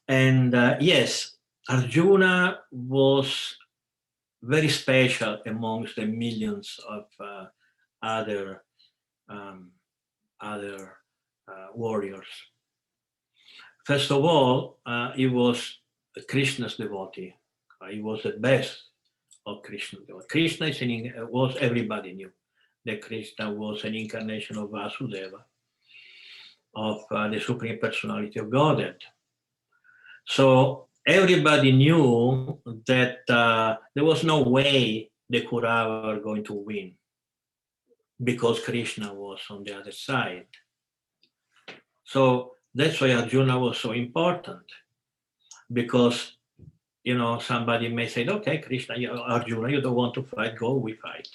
And yes, Arjuna was very special amongst the millions of other warriors. First of all, he was Krishna's devotee. He was the best of Krishna. Krishna was, everybody knew that Krishna was an incarnation of Vasudeva, of the Supreme Personality of Godhead. So everybody knew that there was no way the Kaurava were going to win because Krishna was on the other side. So that's why Arjuna was so important, because somebody may say, okay, Krishna, Arjuna, you don't want to fight, go, we fight.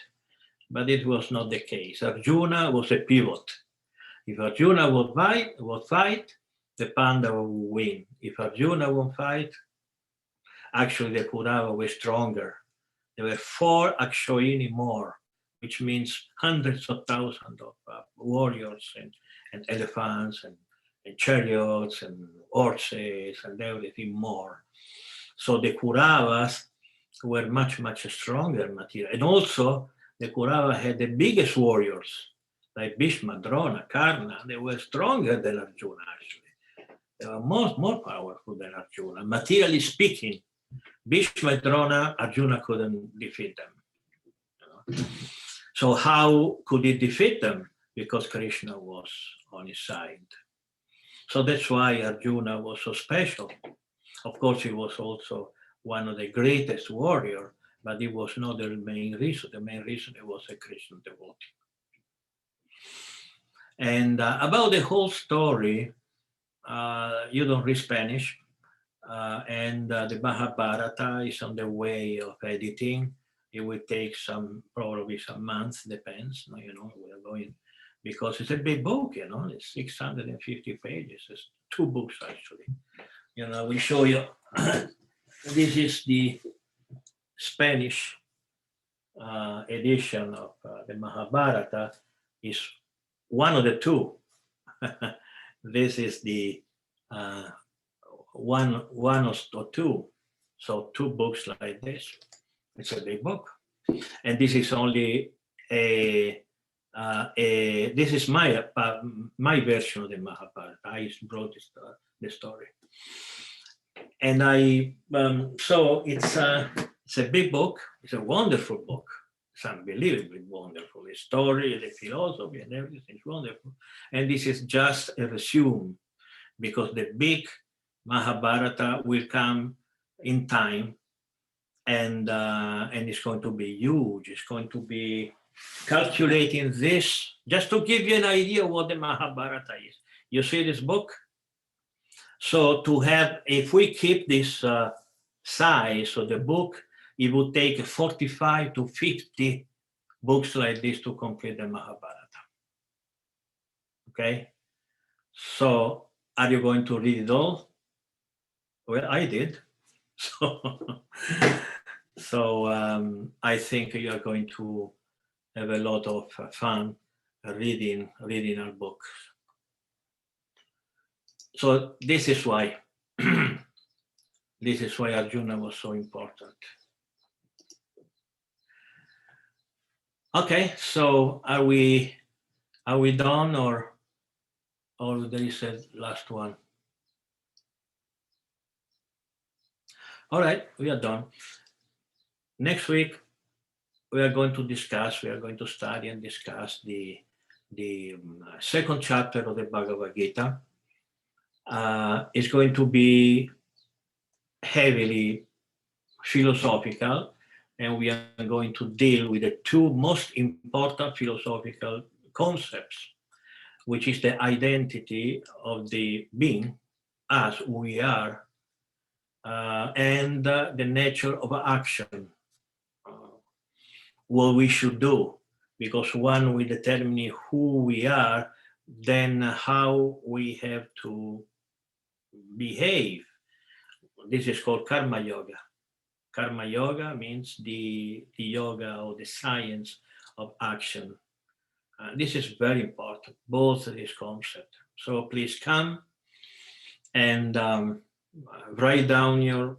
But it was not the case. Arjuna was a pivot. If Arjuna would fight, the Pandava would win. If Arjuna won't fight, actually the Kaurava were stronger. There were 4 Akshoini more, which means hundreds of thousands of warriors and elephants and chariots and horses and everything more. So the Kauravas were much, much stronger material. And also, the Kaurava had the biggest warriors, like Bhishma, Drona, Karna. They were stronger than Arjuna, actually. They are more powerful than Arjuna. Materially speaking, Bhishma and Drona, Arjuna couldn't defeat them. So how could he defeat them? Because Krishna was on his side. So that's why Arjuna was so special. Of course, he was also one of the greatest warriors, but it was not the main reason. The main reason he was a Krishna devotee. And about the whole story, you don't read Spanish, and the Mahabharata is on the way of editing. It will take probably some months, depends. We are going, because it's a big book, it's 650 pages. It's 2 books actually. We show you. This is the Spanish edition of the Mahabharata. Is one of the 2. This is the one or 2. So 2 books like this. It's a big book, and this is only this is my version of the Mahabharata. I brought the story, and so it's a big book. It's a wonderful book. It's unbelievably wonderful. The story, the philosophy, and everything is wonderful. And this is just a resume, because the big Mahabharata will come in time, and it's going to be huge. It's going to be calculating this, just to give you an idea what the Mahabharata is. You see this book? So if we keep this size of the book, it would take 45 to 50 books like this to complete the Mahabharata. Okay? So are you going to read it all? Well, I did. So I think you are going to have a lot of fun reading our books. So this is why Arjuna was so important. Okay, so are we done, or there is a last one? All right, we are done. Next week, we are going to study and discuss the 2nd chapter of the Bhagavad Gita. It's going to be heavily philosophical, and we are going to deal with the 2 most important philosophical concepts, which is the identity of the being as we are, and the nature of action, what we should do, because when we determine who we are, then how we have to behave. This is called karma yoga. Karma yoga means the yoga or the science of action. This is very important, both of these concepts. So please come and write down your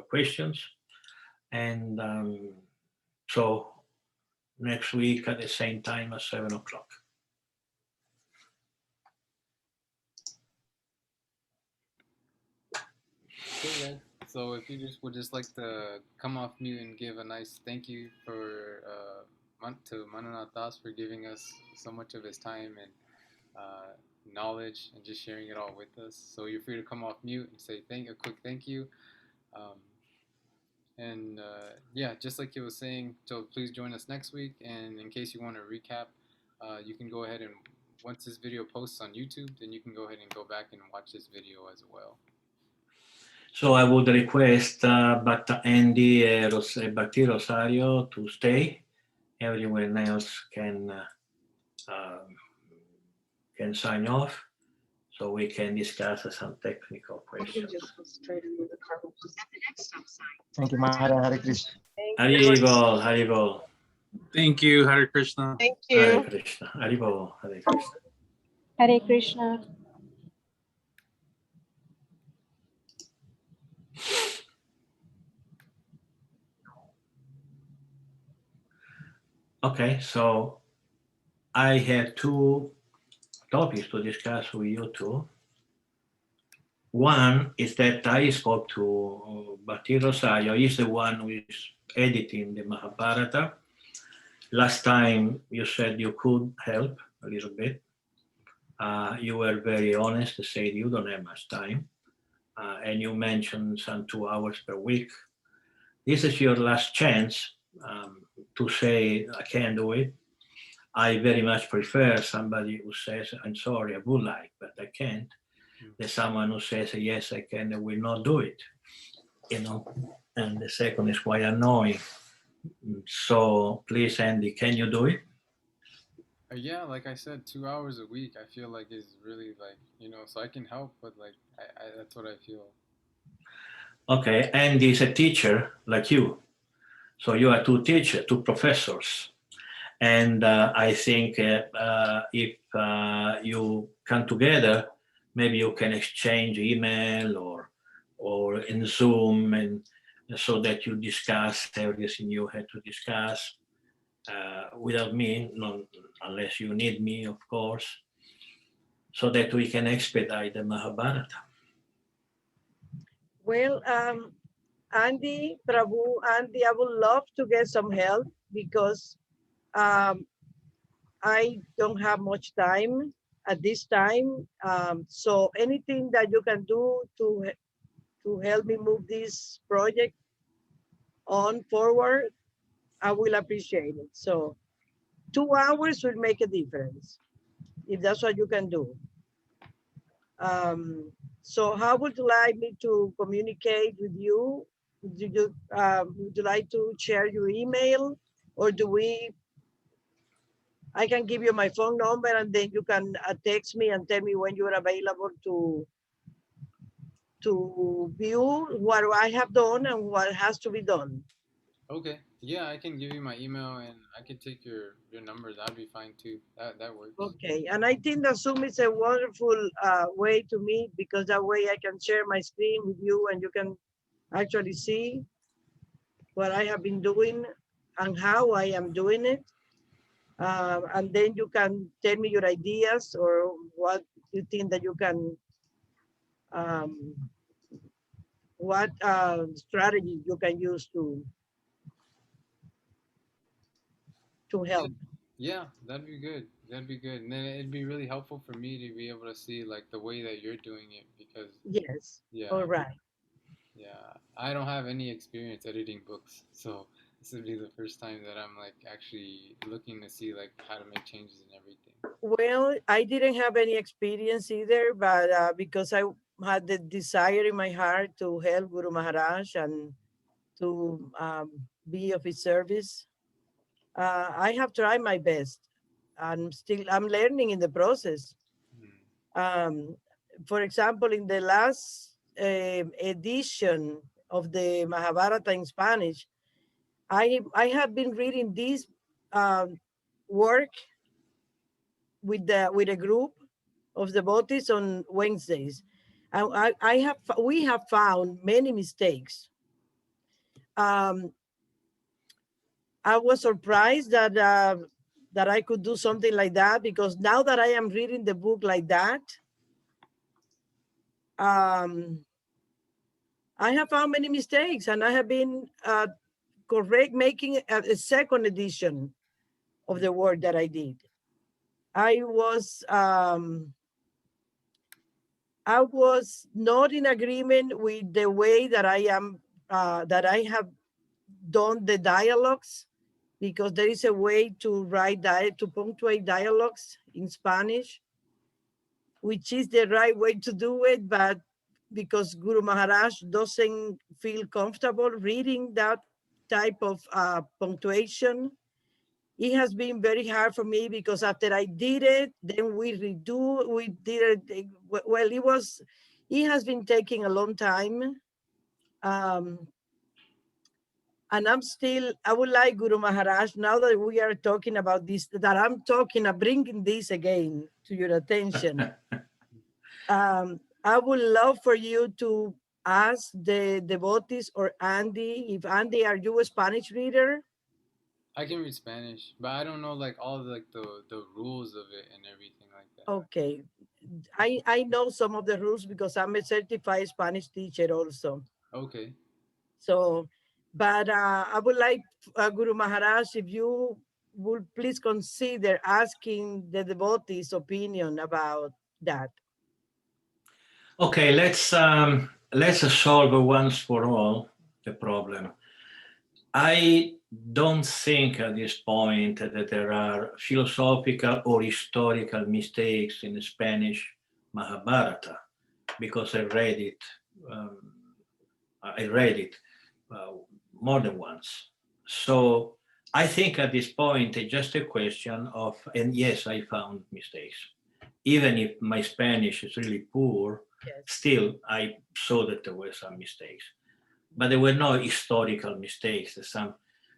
questions, and so next week at the same time at 7 o'clock. Okay, so if you would just like to come off mute and give a nice thank you to Mananath Das for giving us so much of his time and knowledge, and just sharing it all with us. So you're free to come off mute and say a quick thank you. Yeah, just like he was saying, so please join us next week. And in case you want to recap, you can go ahead and, once this video posts on YouTube, then you can go ahead and go back and watch this video as well. So I would request but Andy Bhakti Rosario to stay. Everyone else can sign off, so we can discuss some technical questions. Thank you, Mahara. Hare Krishna. Haribol, Haribol. Thank you, Hare Krishna. Thank Hare you. Krishna. Haribol, Hare Krishna. Hare Krishna. Okay, so I have 2 topics to discuss with you two. One is that I spoke to Bhatti Rosario. He's the one who is editing the Mahabharata. Last time you said you could help a little bit. You were very honest to say you don't have much time. And you mentioned some 2 hours per week. This is your last chance to say, I can't do it. I very much prefer somebody who says, I'm sorry, I would like, but I can't. There's someone who says, yes, I can, and will not do it. You know, and the second is quite annoying. So please, Andy, can you do it? Yeah, like I said, 2 hours a week. I feel like is really like so I can help, but like I that's what I feel. Okay, Andy is a teacher like you. So you are two teachers, two professors. And I think if you come together, maybe you can exchange email or in Zoom, and so that you discuss everything you had to discuss without me, unless you need me, of course, so that we can expedite the Mahabharata. Well, Andy, Prabhu, Andy, I would love to get some help because I don't have much time at this time. So anything that you can do to help me move this project on forward, I will appreciate it. So 2 hours will make a difference if that's what you can do. So how would you like me to communicate with you? Would you like to share your email, or I can give you my phone number and then you can text me and tell me when you're available to view what I have done and what has to be done. Okay. Yeah, I can give you my email and I can take your number. That'd be fine too. That works. Okay, and I think that Zoom is a wonderful way to meet, because that way I can share my screen with you and you can actually see what I have been doing and how I am doing it. And then you can tell me your ideas or what you think that you can, what strategy you can use to help. Yeah, that'd be good. That'd be good. And then it'd be really helpful for me to be able to see like the way that you're doing it because Yes. yeah. All right. Yeah, I don't have any experience editing books, so this would be the first time that I'm like actually looking to see like how to make changes and everything. Well, I didn't have any experience either, but because I had the desire in my heart to help Guru Maharaj and to be of his service, I have tried my best. I'm learning in the process. For example, in the last edition of the Mahabharata in Spanish, I have been reading this work with a group of devotees on Wednesdays, and we have found many mistakes. I was surprised that that I could do something like that, because now that I am reading the book like that, I have found many mistakes, and I have been making a second edition of the work that I did. I was not in agreement with the way that I have done the dialogues, because there is a way to to punctuate dialogues in Spanish, which is the right way to do it, but because Guru Maharaj doesn't feel comfortable reading that type of punctuation, it has been very hard for me, because after I did it, then we did it. Well, it has been taking a long time. And I would like Guru Maharaj, now that we are talking about this, bringing this again to your attention. I would love for you to ask the devotees or Andy, if Andy, are you a Spanish reader? I can read Spanish, but I don't know like all the rules of it and everything like that. Okay, I know some of the rules because I'm a certified Spanish teacher also. Okay. So, but I would like Guru Maharaj, if you would please consider asking the devotees' opinion about that. Okay, let's solve once for all the problem. I don't think at this point that there are philosophical or historical mistakes in the Spanish Mahabharata, because I read it. More than once. So I think at this point it's just a question of, and yes, I found mistakes. Even if my Spanish is really poor, Yes. still I saw that there were some mistakes, but there were no historical mistakes.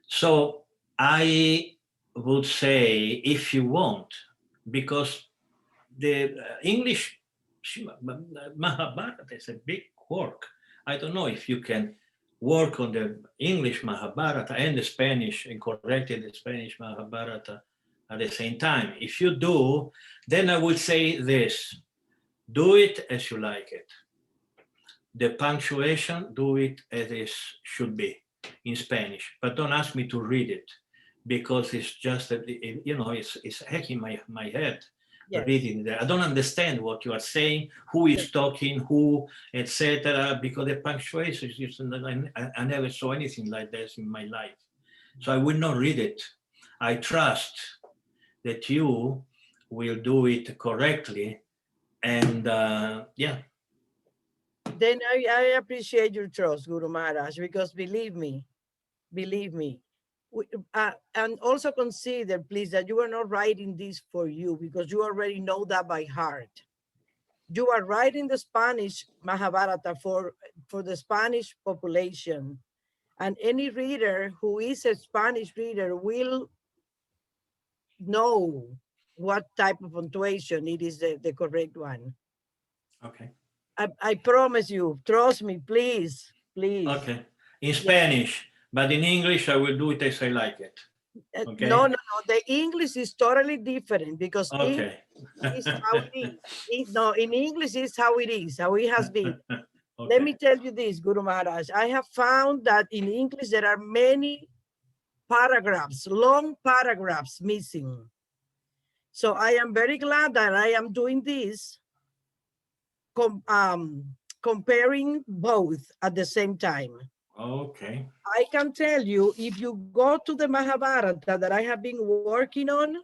So I would say, if you want, because the English Mahabharata is a big work. I don't know if you can work on the English Mahabharata and the Spanish and corrected the Spanish Mahabharata at the same time. If you do, then I would say this: do it as you like it. The punctuation, do it as it should be in Spanish, but don't ask me to read it, because it's just, it's hacking my head. Yes. Reading there, I don't understand what you are saying, who is talking, who, etc. Because the punctuation is just, I never saw anything like this in my life, so I will not read it. I trust that you will do it correctly, and yeah. Then I appreciate your trust, Guru Maharaj, because believe me, and also consider, please, that you are not writing this for you because you already know that by heart. You are writing the Spanish Mahabharata for the Spanish population, and any reader who is a Spanish reader will know what type of punctuation it is the correct one. Okay. I promise you, trust me, please. Okay, in Spanish, but in English I will do it as I like it. Okay. No, the English is totally different, because Okay. English is how it is. No, in English is how it is, how it has been. Okay. Let me tell you this, Guru Maharaj. I have found that in English there are many paragraphs, long paragraphs missing. So I am very glad that I am doing this, comparing both at the same time. Okay. I can tell you, if you go to the Mahabharata that I have been working on,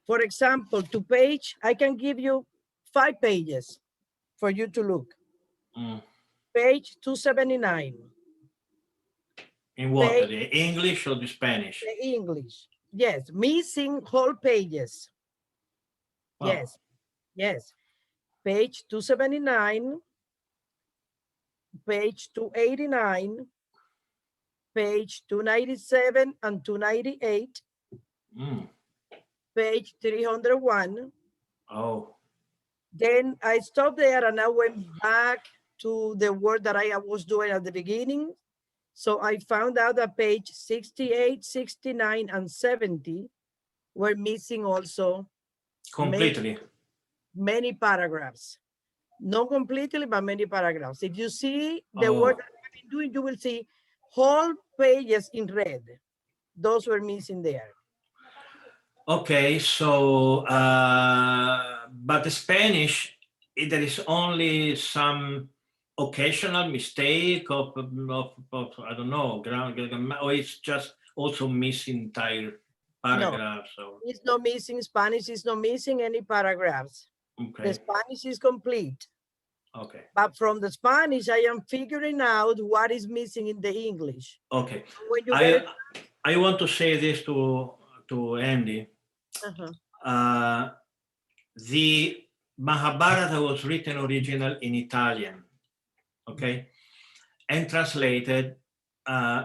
for example, to page, I can give you 5 pages for you to look. Page 279. In what? The English or the Spanish? The English. Yes, missing whole pages. Wow. Yes. Page 279, page 289, page 297 and 298, page 301. Oh. Then I stopped there and I went back to the work that I was doing at the beginning. So I found out that page 68, 69, and 70 were missing also. Completely. Many paragraphs. Not completely, but many paragraphs. If you see the work that I've been doing, you will see whole pages in red. Those were missing there. Okay, so, but the Spanish, there is only some occasional mistake of I don't know, or it's just also missing entire paragraphs? No, it's not missing Spanish, it's not missing any paragraphs. Okay. The Spanish is complete. Okay. But from the Spanish, I am figuring out what is missing in the English. Okay. When you I want to say this to Andy. The Mahabharata was written original in Italian, okay, and translated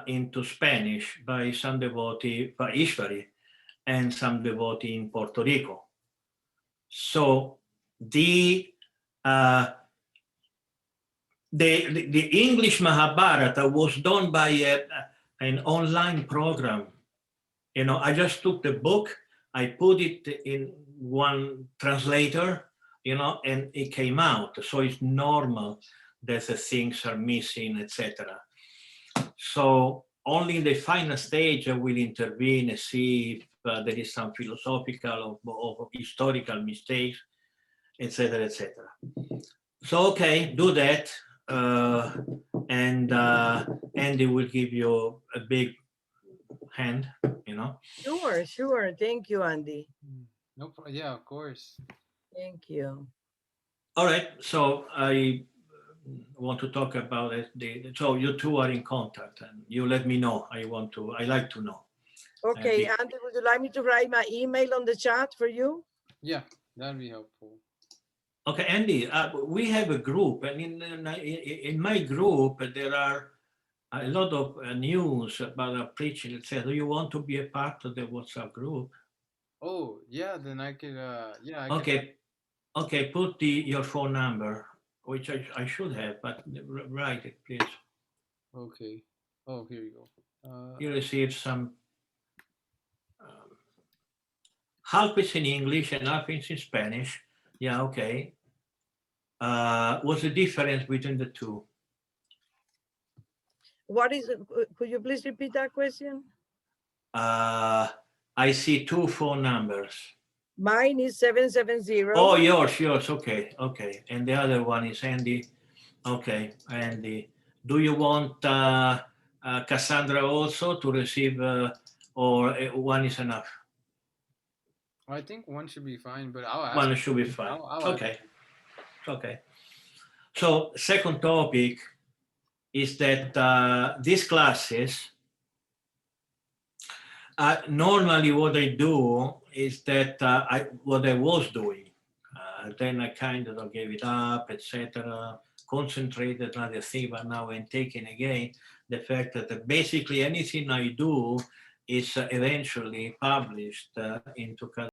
into Spanish by some devotee, by Ishvari, and some devotee in Puerto Rico. So the English Mahabharata was done by an online program. You know, I just took the book, I put it in one translator, and it came out. So it's normal that the things are missing, etc. So only in the final stage I will intervene and see if there is some philosophical or historical mistakes, etc., etc. So okay, do that, and Andy will give you a big hand. Sure. Thank you, Andy. No, yeah, of course. Thank you. All right, so I want to talk about it. So you two are in contact, and you let me know. I like to know. Okay, Andy. Andy, would you like me to write my email on the chat for you? Yeah, that'd be helpful. Okay, Andy, we have a group, and in my group there are a lot of news about preaching, etc. Do you want to be a part of the WhatsApp group? Oh, yeah, then I could, yeah. I Okay, okay, put your phone number, which I should have, but write it, please. Okay. Oh, here you go. You received some, half is in English and half is in Spanish. Yeah, okay. What's the difference between the two? What is it? Could you please repeat that question? I see two phone numbers. Mine is 770. Oh, yours, okay, okay. And the other one is Andy. Okay, Andy. Do you want Cassandra also to receive, or one is enough? I think one should be fine, but I'll ask. One should be fine. I'll Okay, okay. So second topic is that these classes, normally what I do is that what I was doing, then I kind of gave it up, etc., concentrated on the thing, but now I'm taking again the fact that basically anything I do is eventually published into